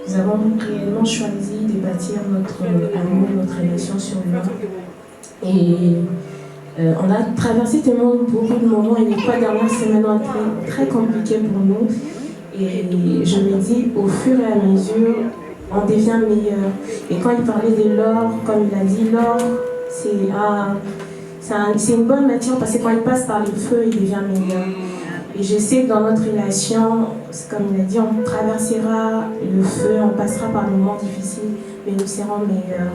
nous avons réellement choisi de bâtir notre amour, notre relation sur l'or. Et on a traversé tellement beaucoup de moments et les 3 dernières semaines ont été très compliquées pour nous. Et je me dis, au fur et à mesure, on devient meilleur. Et quand il parlait de l'or, comme il a dit, l'or, c'est une bonne matière parce que quand il passe par le feu, il devient meilleur. Et je sais que dans notre relation, comme il a dit, on traversera le feu, on passera par des moments difficiles, mais nous serons meilleurs.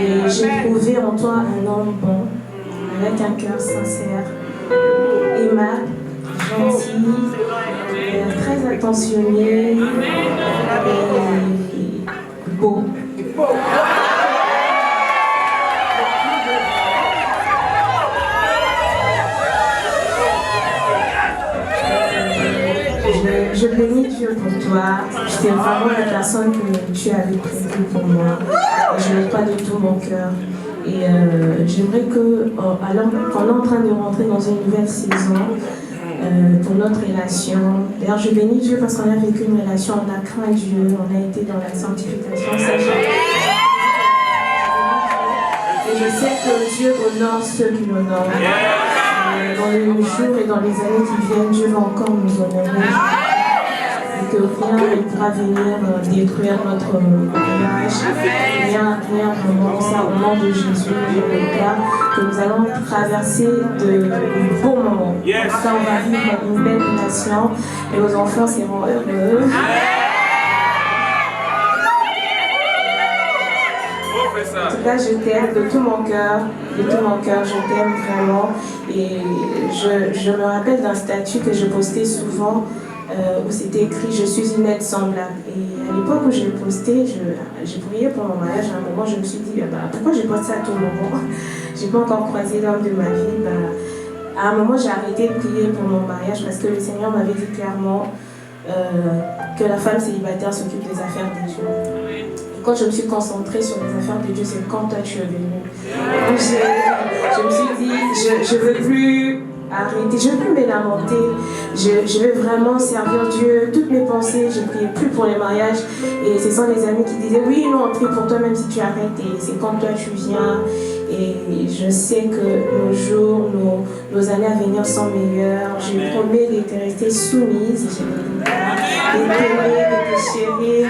Et j'ai trouvé en toi un homme bon, avec un cœur sincère, aimable, gentil, très attentionné, et beau. Je bénis Dieu pour toi. C'est vraiment la personne que tu avais prévue pour moi. Et je n'aime pas de tout mon cœur. Et j'aimerais que, alors qu'on est en train de rentrer dans une nouvelle saison pour notre relation. D'ailleurs, je bénis Dieu parce qu'on a vécu une relation, on a craint Dieu, on a été dans la sanctification. Et je sais que Dieu honore ceux qui l'honorent. Dans les jours et dans les années qui viennent, Dieu va encore nous honorer. Et que rien ne pourra venir détruire notre mariage. Rien vraiment ça au nom de Jésus. Je déclare que nous allons traverser de beaux moments. Ça, on va vivre une belle relation et nos enfants seront heureux. En tout cas, je t'aime de tout mon cœur, je t'aime vraiment. Et je me rappelle d'un statut que je postais souvent où c'était écrit « Je suis une aide semblable ». Et à l'époque où je l'ai posté, j'ai prié pour mon mariage. À un moment, je me suis dit pourquoi je poste ça à tout moment? Je n'ai pas encore croisé l'homme de ma vie. À un moment, j'ai arrêté de prier pour mon mariage parce que le Seigneur m'avait dit clairement que la femme célibataire s'occupe des affaires de Dieu. Quand je me suis concentrée sur les affaires de Dieu, c'est quand toi tu es venu. Donc je me suis dit, je ne veux plus arrêter, je ne veux plus me lamenter. Je veux vraiment servir Dieu. Toutes mes pensées, je ne priais plus pour les mariages. Et ce sont les amis qui disaient, oui, nous on prie pour toi même si tu arrêtes. Et c'est quand toi tu viens. Et je sais que nos jours, nos années à venir sont meilleures. Je promets de rester soumise, d'être aimée, d'être chérie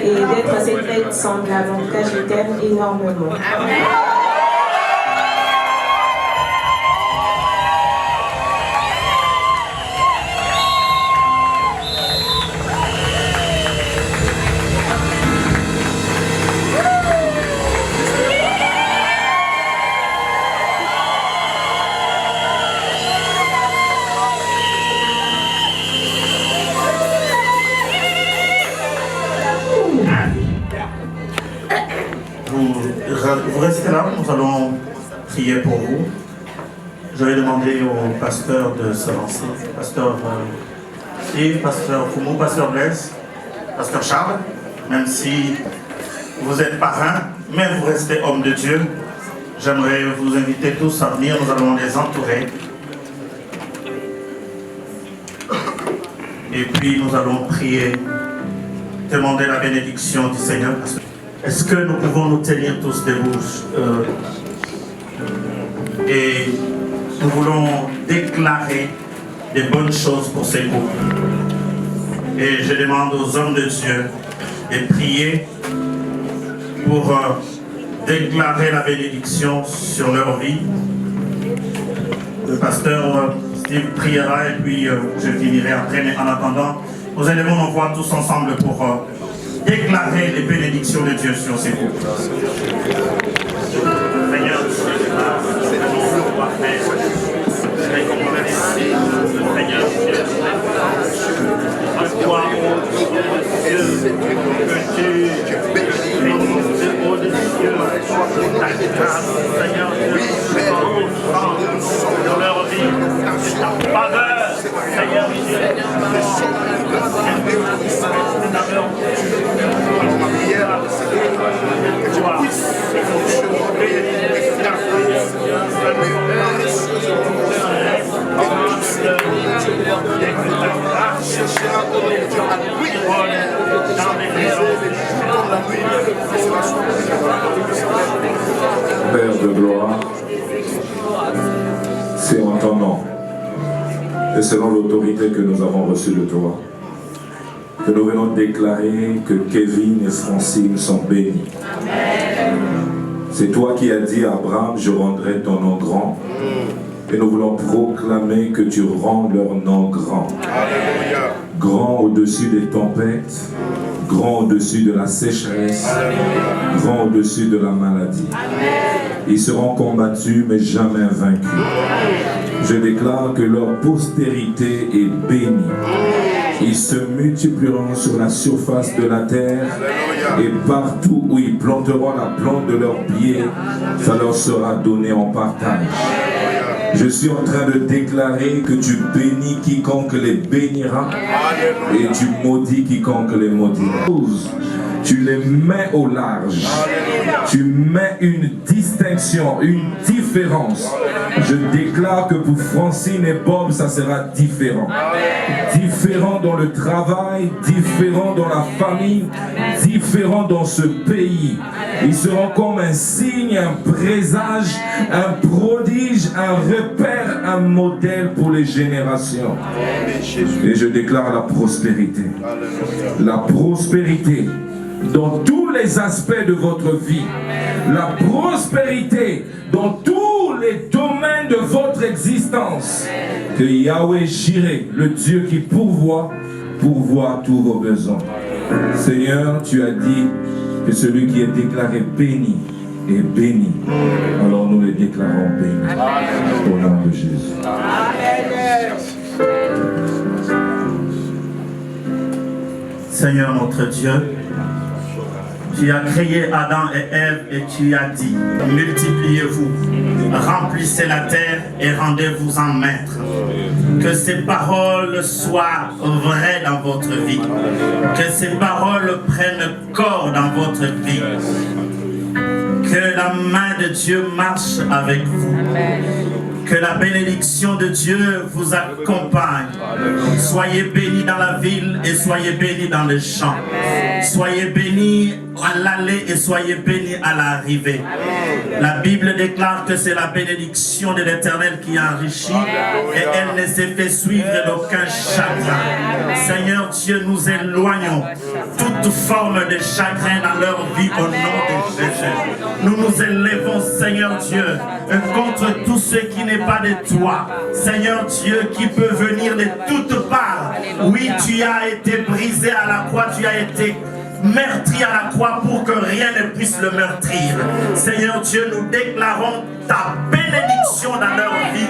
et d'être cette aide semblable. En tout cas, je t'aime énormément. Vous restez là, nous allons prier pour vous. Je vais demander au pasteur de se lancer. Pasteur Yves, pasteur Foumou, pasteur Blaise, pasteur Charles, même si vous êtes parrain, mais vous restez homme de Dieu, j'aimerais vous inviter tous à venir, nous allons les entourer. Et puis nous allons prier, demander la bénédiction du Seigneur. Est-ce que nous pouvons nous tenir tous debout et nous voulons déclarer des bonnes choses pour ces couples. Et je demande aux hommes de Dieu de prier pour déclarer la bénédiction sur leur vie. Le pasteur Steve priera et puis je finirai après, mais en attendant, nous élevons nos voix tous ensemble pour déclarer les bénédictions de Dieu sur ces couples. Seigneur, c'est toujours parfait. Merci, Seigneur Dieu. À toi, Dieu, que tu bénisses le haut de Dieu, ta grâce, Seigneur Dieu, dans leur vie, ta faveur, Seigneur Dieu. Ma prière, que tu puisses Père de gloire, c'est en ton nom et selon l'autorité que nous avons reçue de toi que nous venons déclarer que Kevin et Francine sont bénis. C'est toi qui as dit à Abraham, je rendrai ton nom grand. Et nous voulons proclamer que tu rends leur nom grand. Grand au-dessus des tempêtes, grand au-dessus de la sécheresse, grand au-dessus de la maladie. Ils seront combattus mais jamais vaincus. Je déclare que leur postérité est bénie. Ils se multiplieront sur la surface de la terre et partout où ils planteront la plante de leurs pieds, ça leur sera donné en partage. Je suis en train de déclarer que tu bénis quiconque les bénira et tu maudis quiconque les maudira. Tu les mets au large. Tu mets une distinction, une différence. Je déclare que pour Francine et Bob, ça sera différent. Différent dans le travail, différent dans la famille, différent dans ce pays. Ils seront comme un signe, un présage, un prodige, un repère, un modèle pour les générations. Et je déclare la prospérité. La prospérité dans tous les aspects de votre vie. La prospérité dans tous les domaines de votre existence. Que Yahweh Jireh, le Dieu qui pourvoit tous vos besoins. Seigneur, tu as dit que celui qui est déclaré béni est béni. Alors nous les déclarons bénis. Au nom de Jésus. Seigneur notre Dieu, tu as créé Adam et Ève et tu as dit, multipliez-vous, remplissez la terre et rendez-vous en maître. Que ces paroles soient vraies dans votre vie. Que ces paroles prennent corps dans votre vie. Que la main de Dieu marche avec vous. Que la bénédiction de Dieu vous accompagne. Soyez bénis dans la ville et soyez bénis dans les champs. Soyez bénis à l'aller et soyez bénis à l'arrivée. La Bible déclare que c'est la bénédiction de l'Éternel qui enrichit et elle ne s'est fait suivre d'aucun chagrin. Seigneur Dieu, nous éloignons toute forme de chagrin dans leur vie au nom de Jésus. Nous nous élevons, Seigneur Dieu, contre tout ce qui n'est pas de toi. Seigneur Dieu, qui peut venir de toutes parts. Oui, tu as été brisé à la croix, tu as été meurtri à la croix pour que rien ne puisse le meurtrir. Seigneur Dieu, nous déclarons ta bénédiction dans leur vie.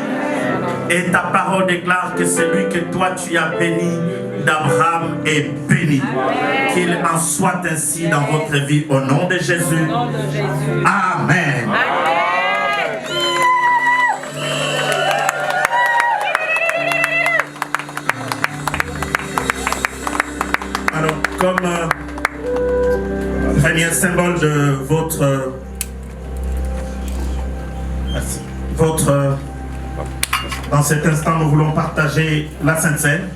Et ta parole déclare que celui que toi tu as béni d'Abraham est béni. Qu'il en soit ainsi dans votre vie au nom de Jésus. Amen. Alors, comme premier symbole de dans cet instant, nous voulons partager la Sainte Seine.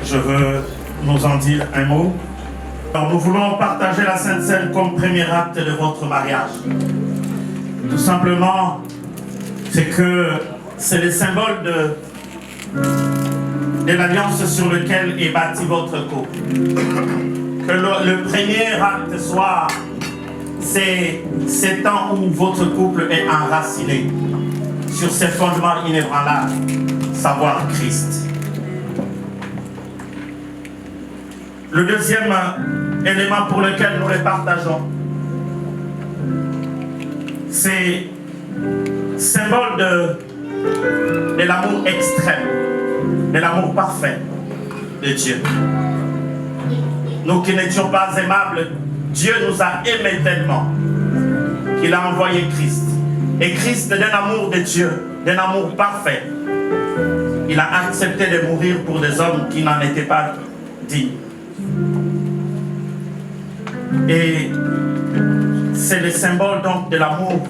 Je veux nous en dire un mot. Alors, nous voulons partager la Sainte Seine comme premier acte de votre mariage. Tout simplement, c'est que c'est le symbole de l'alliance sur lequel est bâti votre couple. Que le premier acte soit ces temps où votre couple est enraciné sur ces fondements inébranlables, savoir Christ. Le deuxième élément pour lequel nous les partageons, c'est symbole de l'amour extrême, de l'amour parfait de Dieu. Nous qui n'étions pas aimables, Dieu nous a aimés tellement qu'il a envoyé Christ. Et Christ, d'un amour de Dieu, d'un amour parfait, il a accepté de mourir pour des hommes qui n'en étaient pas dignes. Et c'est le symbole donc de l'amour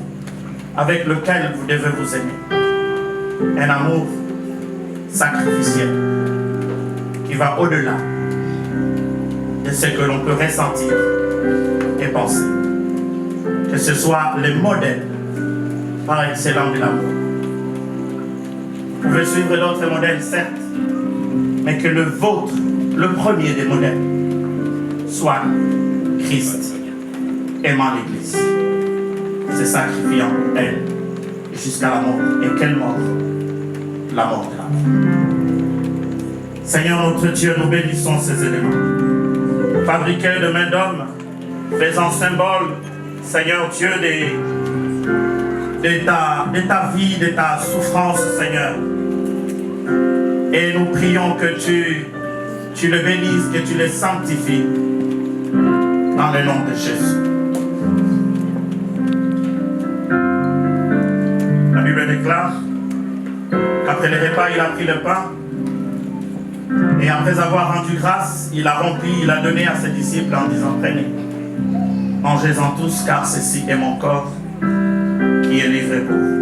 avec lequel vous devez vous aimer. Un amour sacrificiel qui va au-delà de ce que l'on peut ressentir et penser. Que ce soit le modèle par excellence de l'amour. Vous pouvez suivre d'autres modèles, certes, mais que le vôtre, le premier des modèles, soit Christ aimant l'Église, se sacrifiant elle jusqu'à la mort. Et quelle mort? La mort de l'amour. Seigneur notre Dieu, nous bénissons ces éléments, fabriqués de main d'homme, faisant symbole, Seigneur Dieu, de ta vie, de ta souffrance, Seigneur. Et nous prions que tu le bénisses, que tu le sanctifies dans le nom de Jésus. La Bible déclare qu'après le repas, il a pris le pain et après avoir rendu grâce, il a rompu, il a donné à ses disciples en disant: prenez, mangez-en tous, car ceci est mon corps qui est livré pour vous.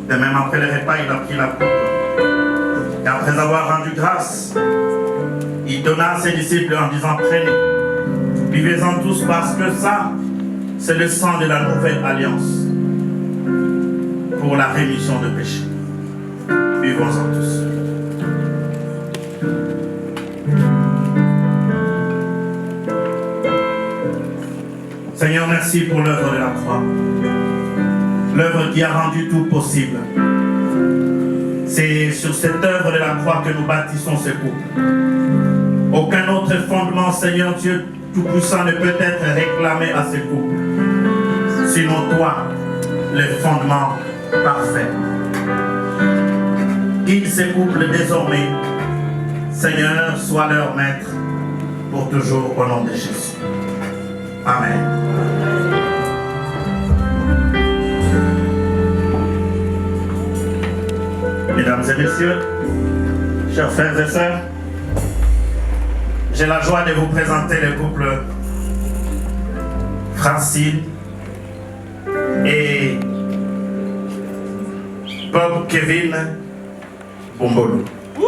De même, après le repas, il a pris la coupe. Et après avoir rendu grâce, il donna à ses disciples en disant: prenez, buvez-en tous, parce que ça, c'est le sang de la nouvelle alliance pour la rémission de péché. Buvons-en tous. Seigneur, merci pour l'œuvre de la croix. L'œuvre qui a rendu tout possible. C'est sur cette œuvre de la croix que nous bâtissons ce couple. Aucun autre fondement, Seigneur Dieu Tout-Puissant, ne peut être réclamé à ce couple. Sinon toi, le fondement parfait. Qu'ils se couplent désormais, Seigneur, sois leur maître pour toujours au nom de Jésus. Amen. Mesdames et messieurs, chers frères et sœurs, j'ai la joie de vous présenter le couple Francine et Bob Kevin Bombolo. Je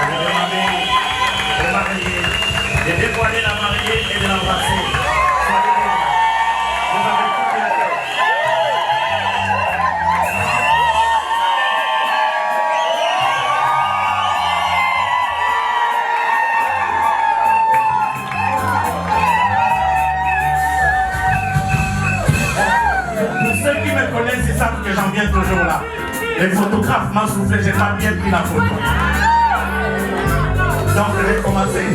vais demander de marier, de dévoiler la mariée et de l'embrasser. Ils savent que j'en viens toujours là. Les photographes m'ont soufflé, j'ai pas bien pris la photo. Donc je vais commencer.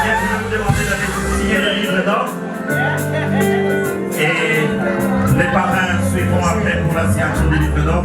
Je vais vous demander d'aller signer le livre d'or. Et les parrains suivront après pour la signature du livre d'or.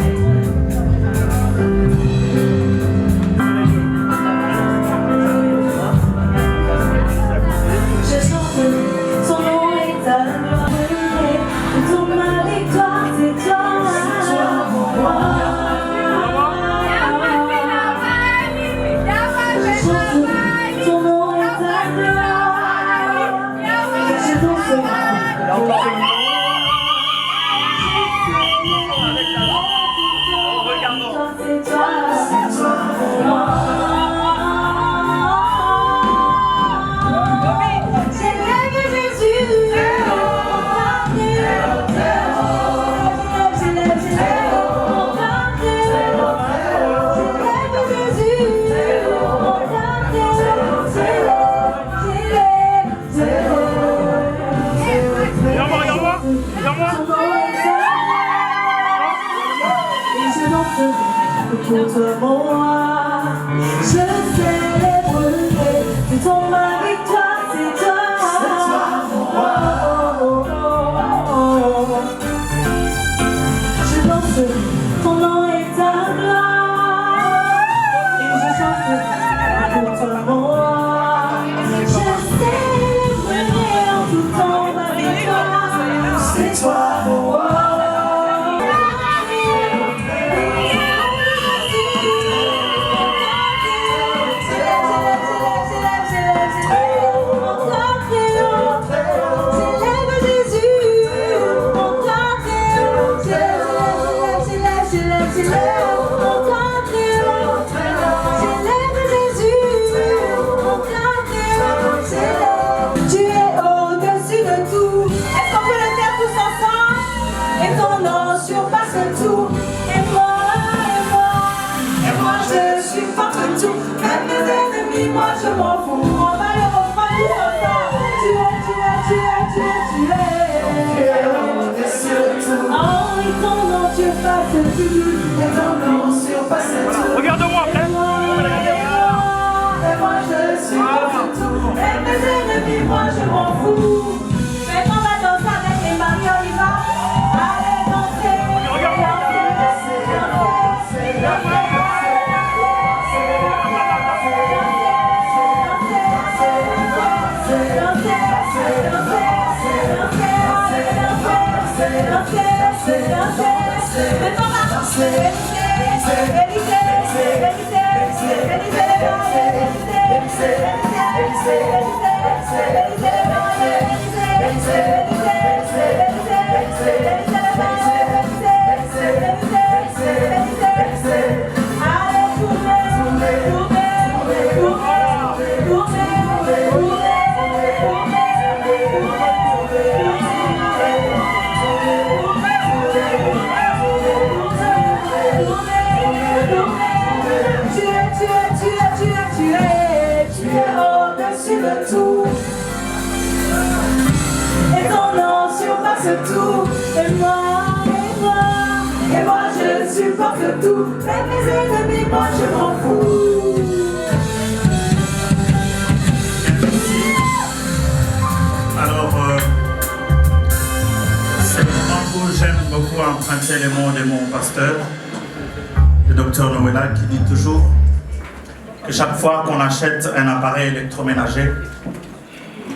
Contre moi, je célébrerai ton mari, toi, c'est toi. C'est toi, moi. Je danse, ton nom est ta gloire. Et je chante contre moi. Je célébrerai en tout temps avec toi. C'est toi, moi. Mon m'en fous. On va le reprendre tout ça. Tu es. Oh, et ton nom surpasse tout. Et ton nom surpasse tout. Regarde-moi, Et moi je suis tout. Et mes ennemis, moi je m'en fous. Mais on va danser avec les Marie Oliva. Allez danser. Tu es au-dessus de tout. Et ton nom surpasse tout. Et moi je supporte tout. Mais mes ennemis, moi je m'en fous. Alors, c'est le moment où j'aime beaucoup emprunter les mots de mon pasteur, le docteur Noëlla, qui dit toujours que chaque fois qu'on achète un appareil électroménager,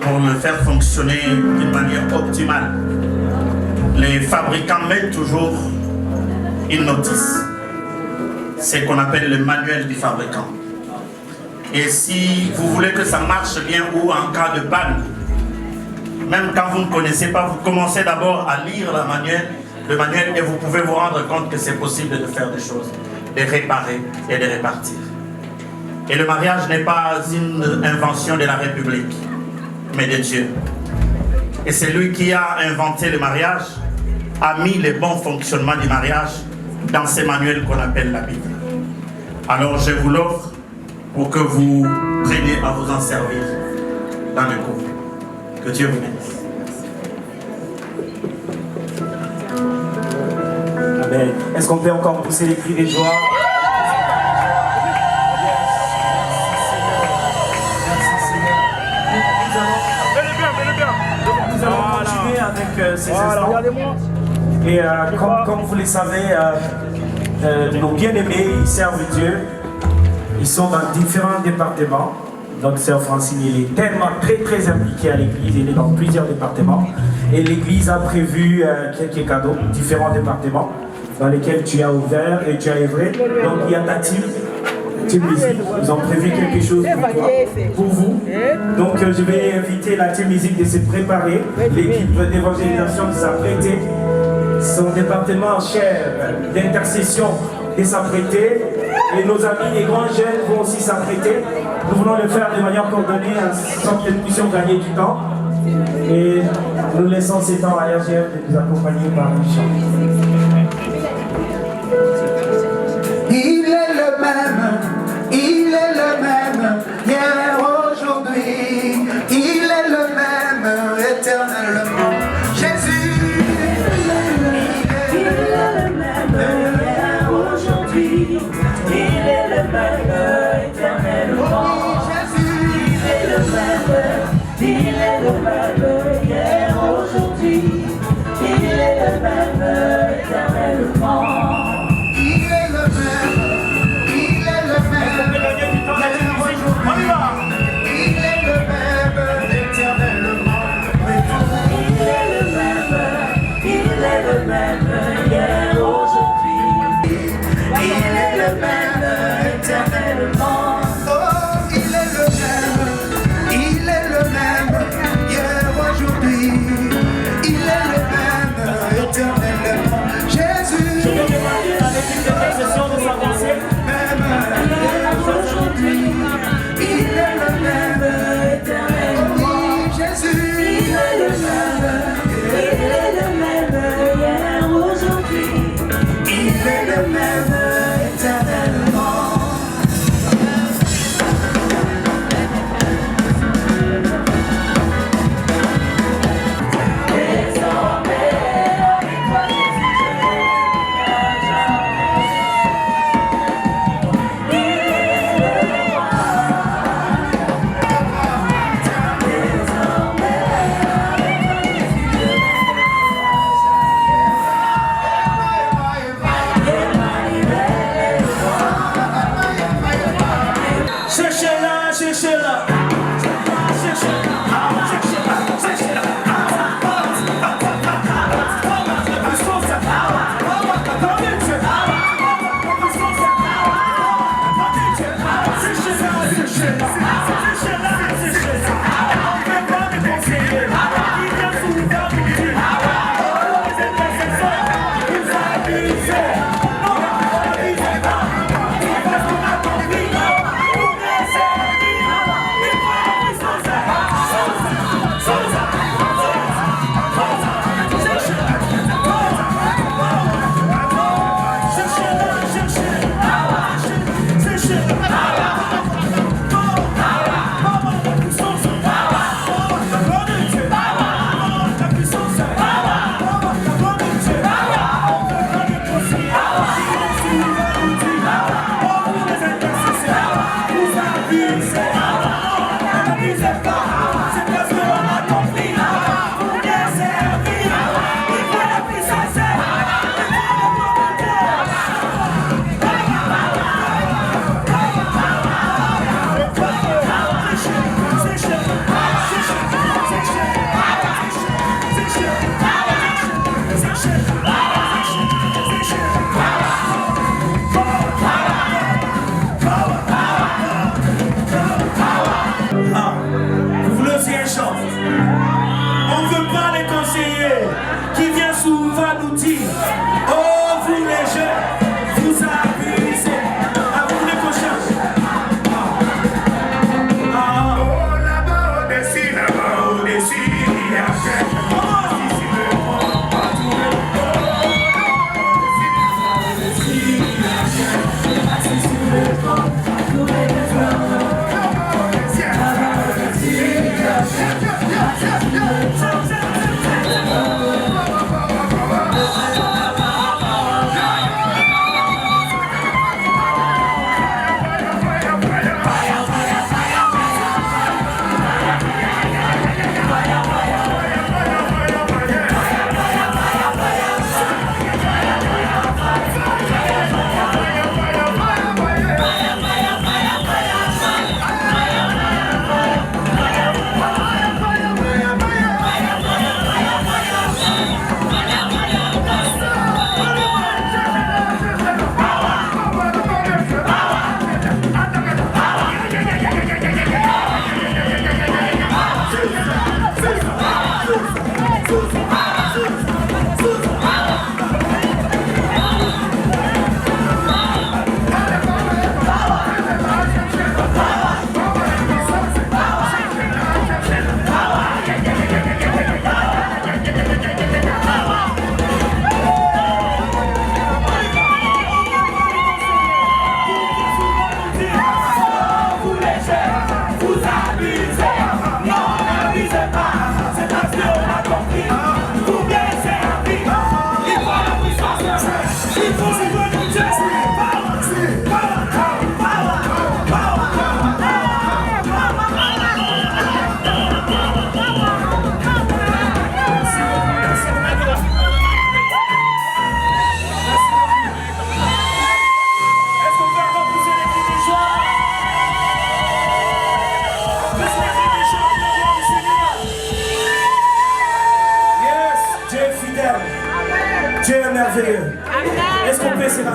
pour le faire fonctionner d'une manière optimale, les fabricants mettent toujours une notice. C'est qu'on appelle le manuel du fabricant. Et si vous voulez que ça marche bien ou en cas de panne, même quand vous ne connaissez pas, vous commencez d'abord à lire le manuel et vous pouvez vous rendre compte que c'est possible de faire des choses, de réparer et de répartir. Et le mariage n'est pas une invention de la République, mais de Dieu. Et c'est lui qui a inventé le mariage, a mis les bons fonctionnements du mariage dans ces manuels qu'on appelle la Bible. Alors je vous l'offre pour que vous preniez à vous en servir dans le couple. Que Dieu vous bénisse. Amen. Est-ce qu'on peut encore pousser les cris de joie? Nous allons continuer avec ces instants. Et comme vous le savez, nos bien-aimés, ils servent Dieu. Ils sont dans différents départements. Donc Sœur Francine, il est tellement très impliqué à l'église. Il est dans plusieurs départements. Et l'église a prévu quelques cadeaux, différents départements, dans lesquels tu as ouvert et tu as œuvré. Donc il y a ta team musique. Ils ont prévu quelque chose pour toi, pour vous. Donc je vais inviter la team musique de se préparer. L'équipe d'évangélisation de s'apprêter. Son département en chair d'intercession de s'apprêter. Et nos amis, les grands jeunes vont aussi s'apprêter. Nous voulons le faire de manière coordonnée, en sorte que nous puissions gagner du temps. Et nous laissons ces temps à RGF de nous accompagner par un chant. Il est le même, hier, aujourd'hui. Il est le même, éternellement. Jésus, il est le même, hier, aujourd'hui. Il est le même, éternellement. Il est le même, hier, aujourd'hui. Il est le même, éternellement.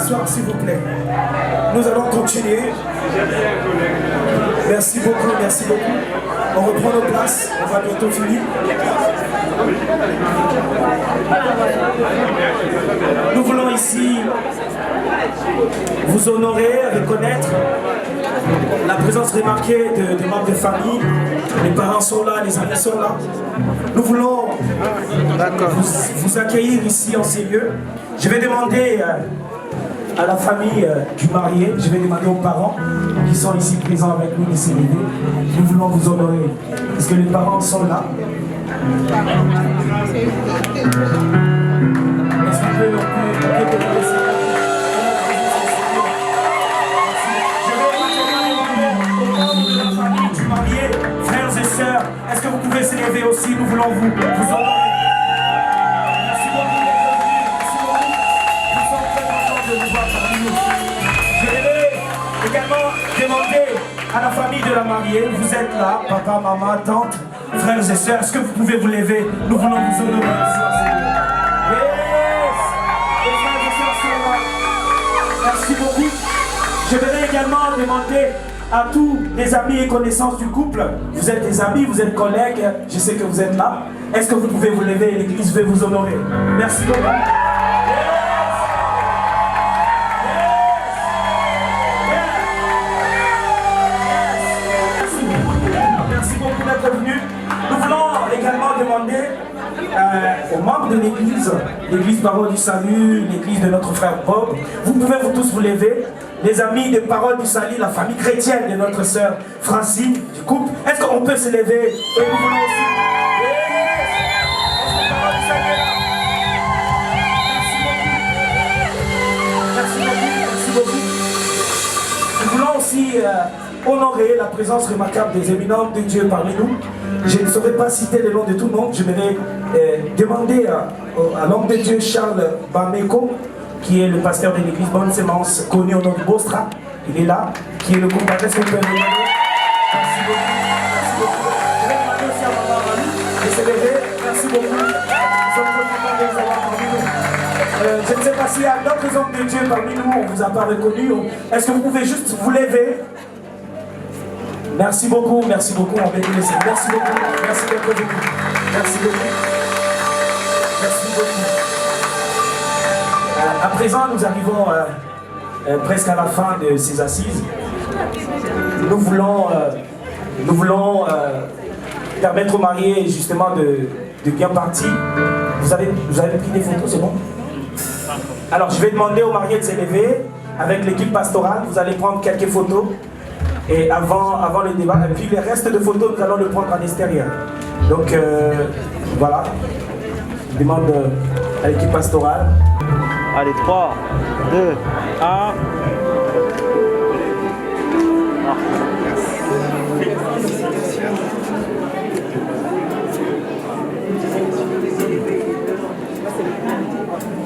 s'asseoir s'il vous plaît. Nous allons continuer. Merci beaucoup, merci beaucoup. On reprend nos places, on va bientôt finir. Nous voulons ici vous honorer, reconnaître la présence remarquée de membres de famille. Les parents sont là, les amis sont là. Nous voulons vous accueillir ici en ces lieux. Je vais demander à la famille du marié, je vais demander aux parents qui sont ici présents avec nous de s'élever. Nous voulons vous honorer. Est-ce que les parents sont là? Est-ce qu'on peut frères et sœurs, est-ce que vous pouvez s'élever aussi? Nous voulons vous honorer. Merci beaucoup d'être venus. Merci beaucoup. Nous sommes très contents de vous voir parmi nous. Je vais également demander à la famille de la mariée, vous êtes là, papa, maman, tante, frères et sœurs, est-ce que vous pouvez vous lever? Nous voulons vous honorer. Yes! Les frères et sœurs sont là. Merci beaucoup. Je vais également demander à tous les amis et connaissances du couple. Vous êtes des amis, vous êtes collègues, je sais que vous êtes là. Est-ce que vous pouvez vous lever et l'Église veut vous honorer? Merci beaucoup. Merci beaucoup d'être venus. Nous voulons également demander aux membres de l'Église, l'Église Parole du Salut, l'Église de notre frère Bob, vous pouvez vous tous vous lever. Les amis de Parole du Salut, la famille chrétienne de notre sœur Francine, du couple, est-ce qu'on peut se lever? Et nous voulons aussi... Merci beaucoup. Nous voulons aussi honorer la présence remarquable des éminents de Dieu parmi nous. Je ne saurais pas citer le nom de tout le monde. Je vais demander à l'homme de Dieu Charles Bameko, qui est le pasteur de l'église Bonne Sémence, connu au nom de Bostra. Il est là, qui est le combattant. Est-ce qu'on peut le demander? Merci beaucoup. Merci beaucoup. Je vais demander aussi à Maman Rami de se lever. Merci beaucoup. Nous sommes très contents de vous avoir parmi nous. Je ne sais pas s'il y a d'autres hommes de Dieu parmi nous, on ne vous a pas reconnus. Est-ce que vous pouvez juste vous lever? Merci beaucoup, merci beaucoup. On va vous laisser. Merci beaucoup. Merci d'être venu. Merci beaucoup. Merci beaucoup. À présent, nous arrivons presque à la fin de ces assises. Nous voulons permettre aux mariés justement de bien partir. Vous avez pris des photos, c'est bon? Alors, je vais demander aux mariés de s'élever avec l'équipe pastorale. Vous allez prendre quelques photos et avant le débat. Et puis, le reste de photos, nous allons le prendre en extérieur. Donc, voilà. Je demande à l'équipe pastorale. Allez, 3, 2, 1.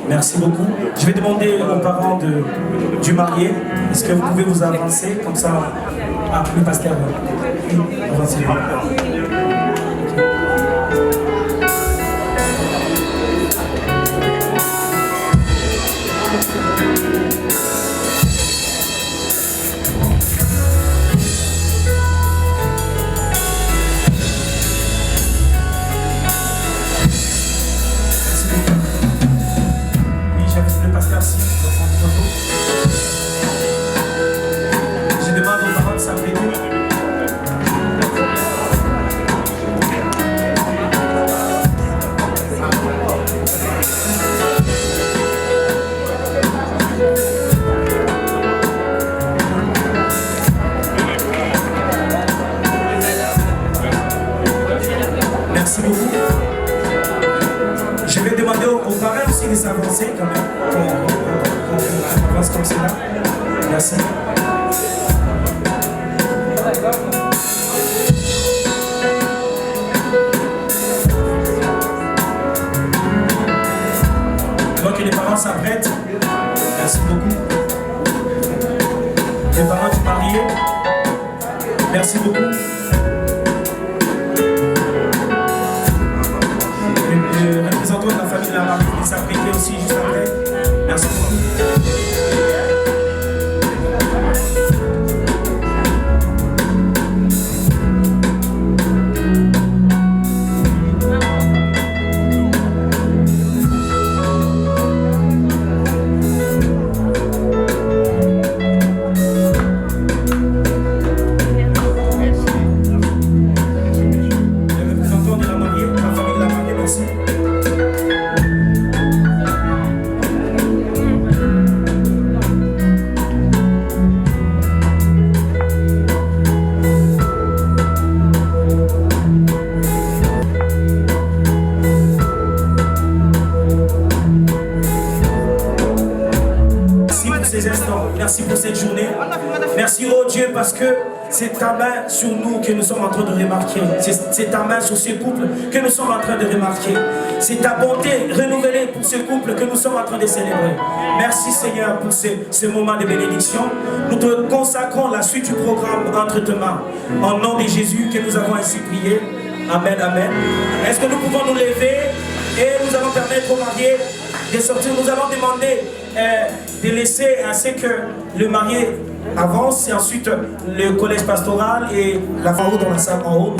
Merci beaucoup. Je vais demander aux parents du marié, est-ce que vous pouvez vous avancer comme ça? Ah, le pasteur. Avancez. Je demande aux parents de s'apprêter. Merci beaucoup. Je vais demander aux parents aussi de s'avancer quand même. On avance comme cela. Merci. Donc les parents s'apprêtent. Merci beaucoup. Les parents du marié. Merci beaucoup. Le représentant de la famille de la mariée s'apprêter aussi juste après. Merci beaucoup. journée. Merci, oh Dieu, parce que c'est ta main sur nous que nous sommes en train de remarquer. C'est ta main sur ce couple que nous sommes en train de remarquer. C'est ta bonté renouvelée pour ce couple que nous sommes en train de célébrer. Merci Seigneur pour ce moment de bénédiction. Nous te consacrons la suite du programme entre tes mains. En nom de Jésus que nous avons ainsi prié. Amen, amen. Est-ce que nous pouvons nous lever et nous allons permettre aux mariés de sortir. Nous allons demander de laisser ainsi que le marié avance et ensuite le collège pastoral et la famille dans la salle en haut.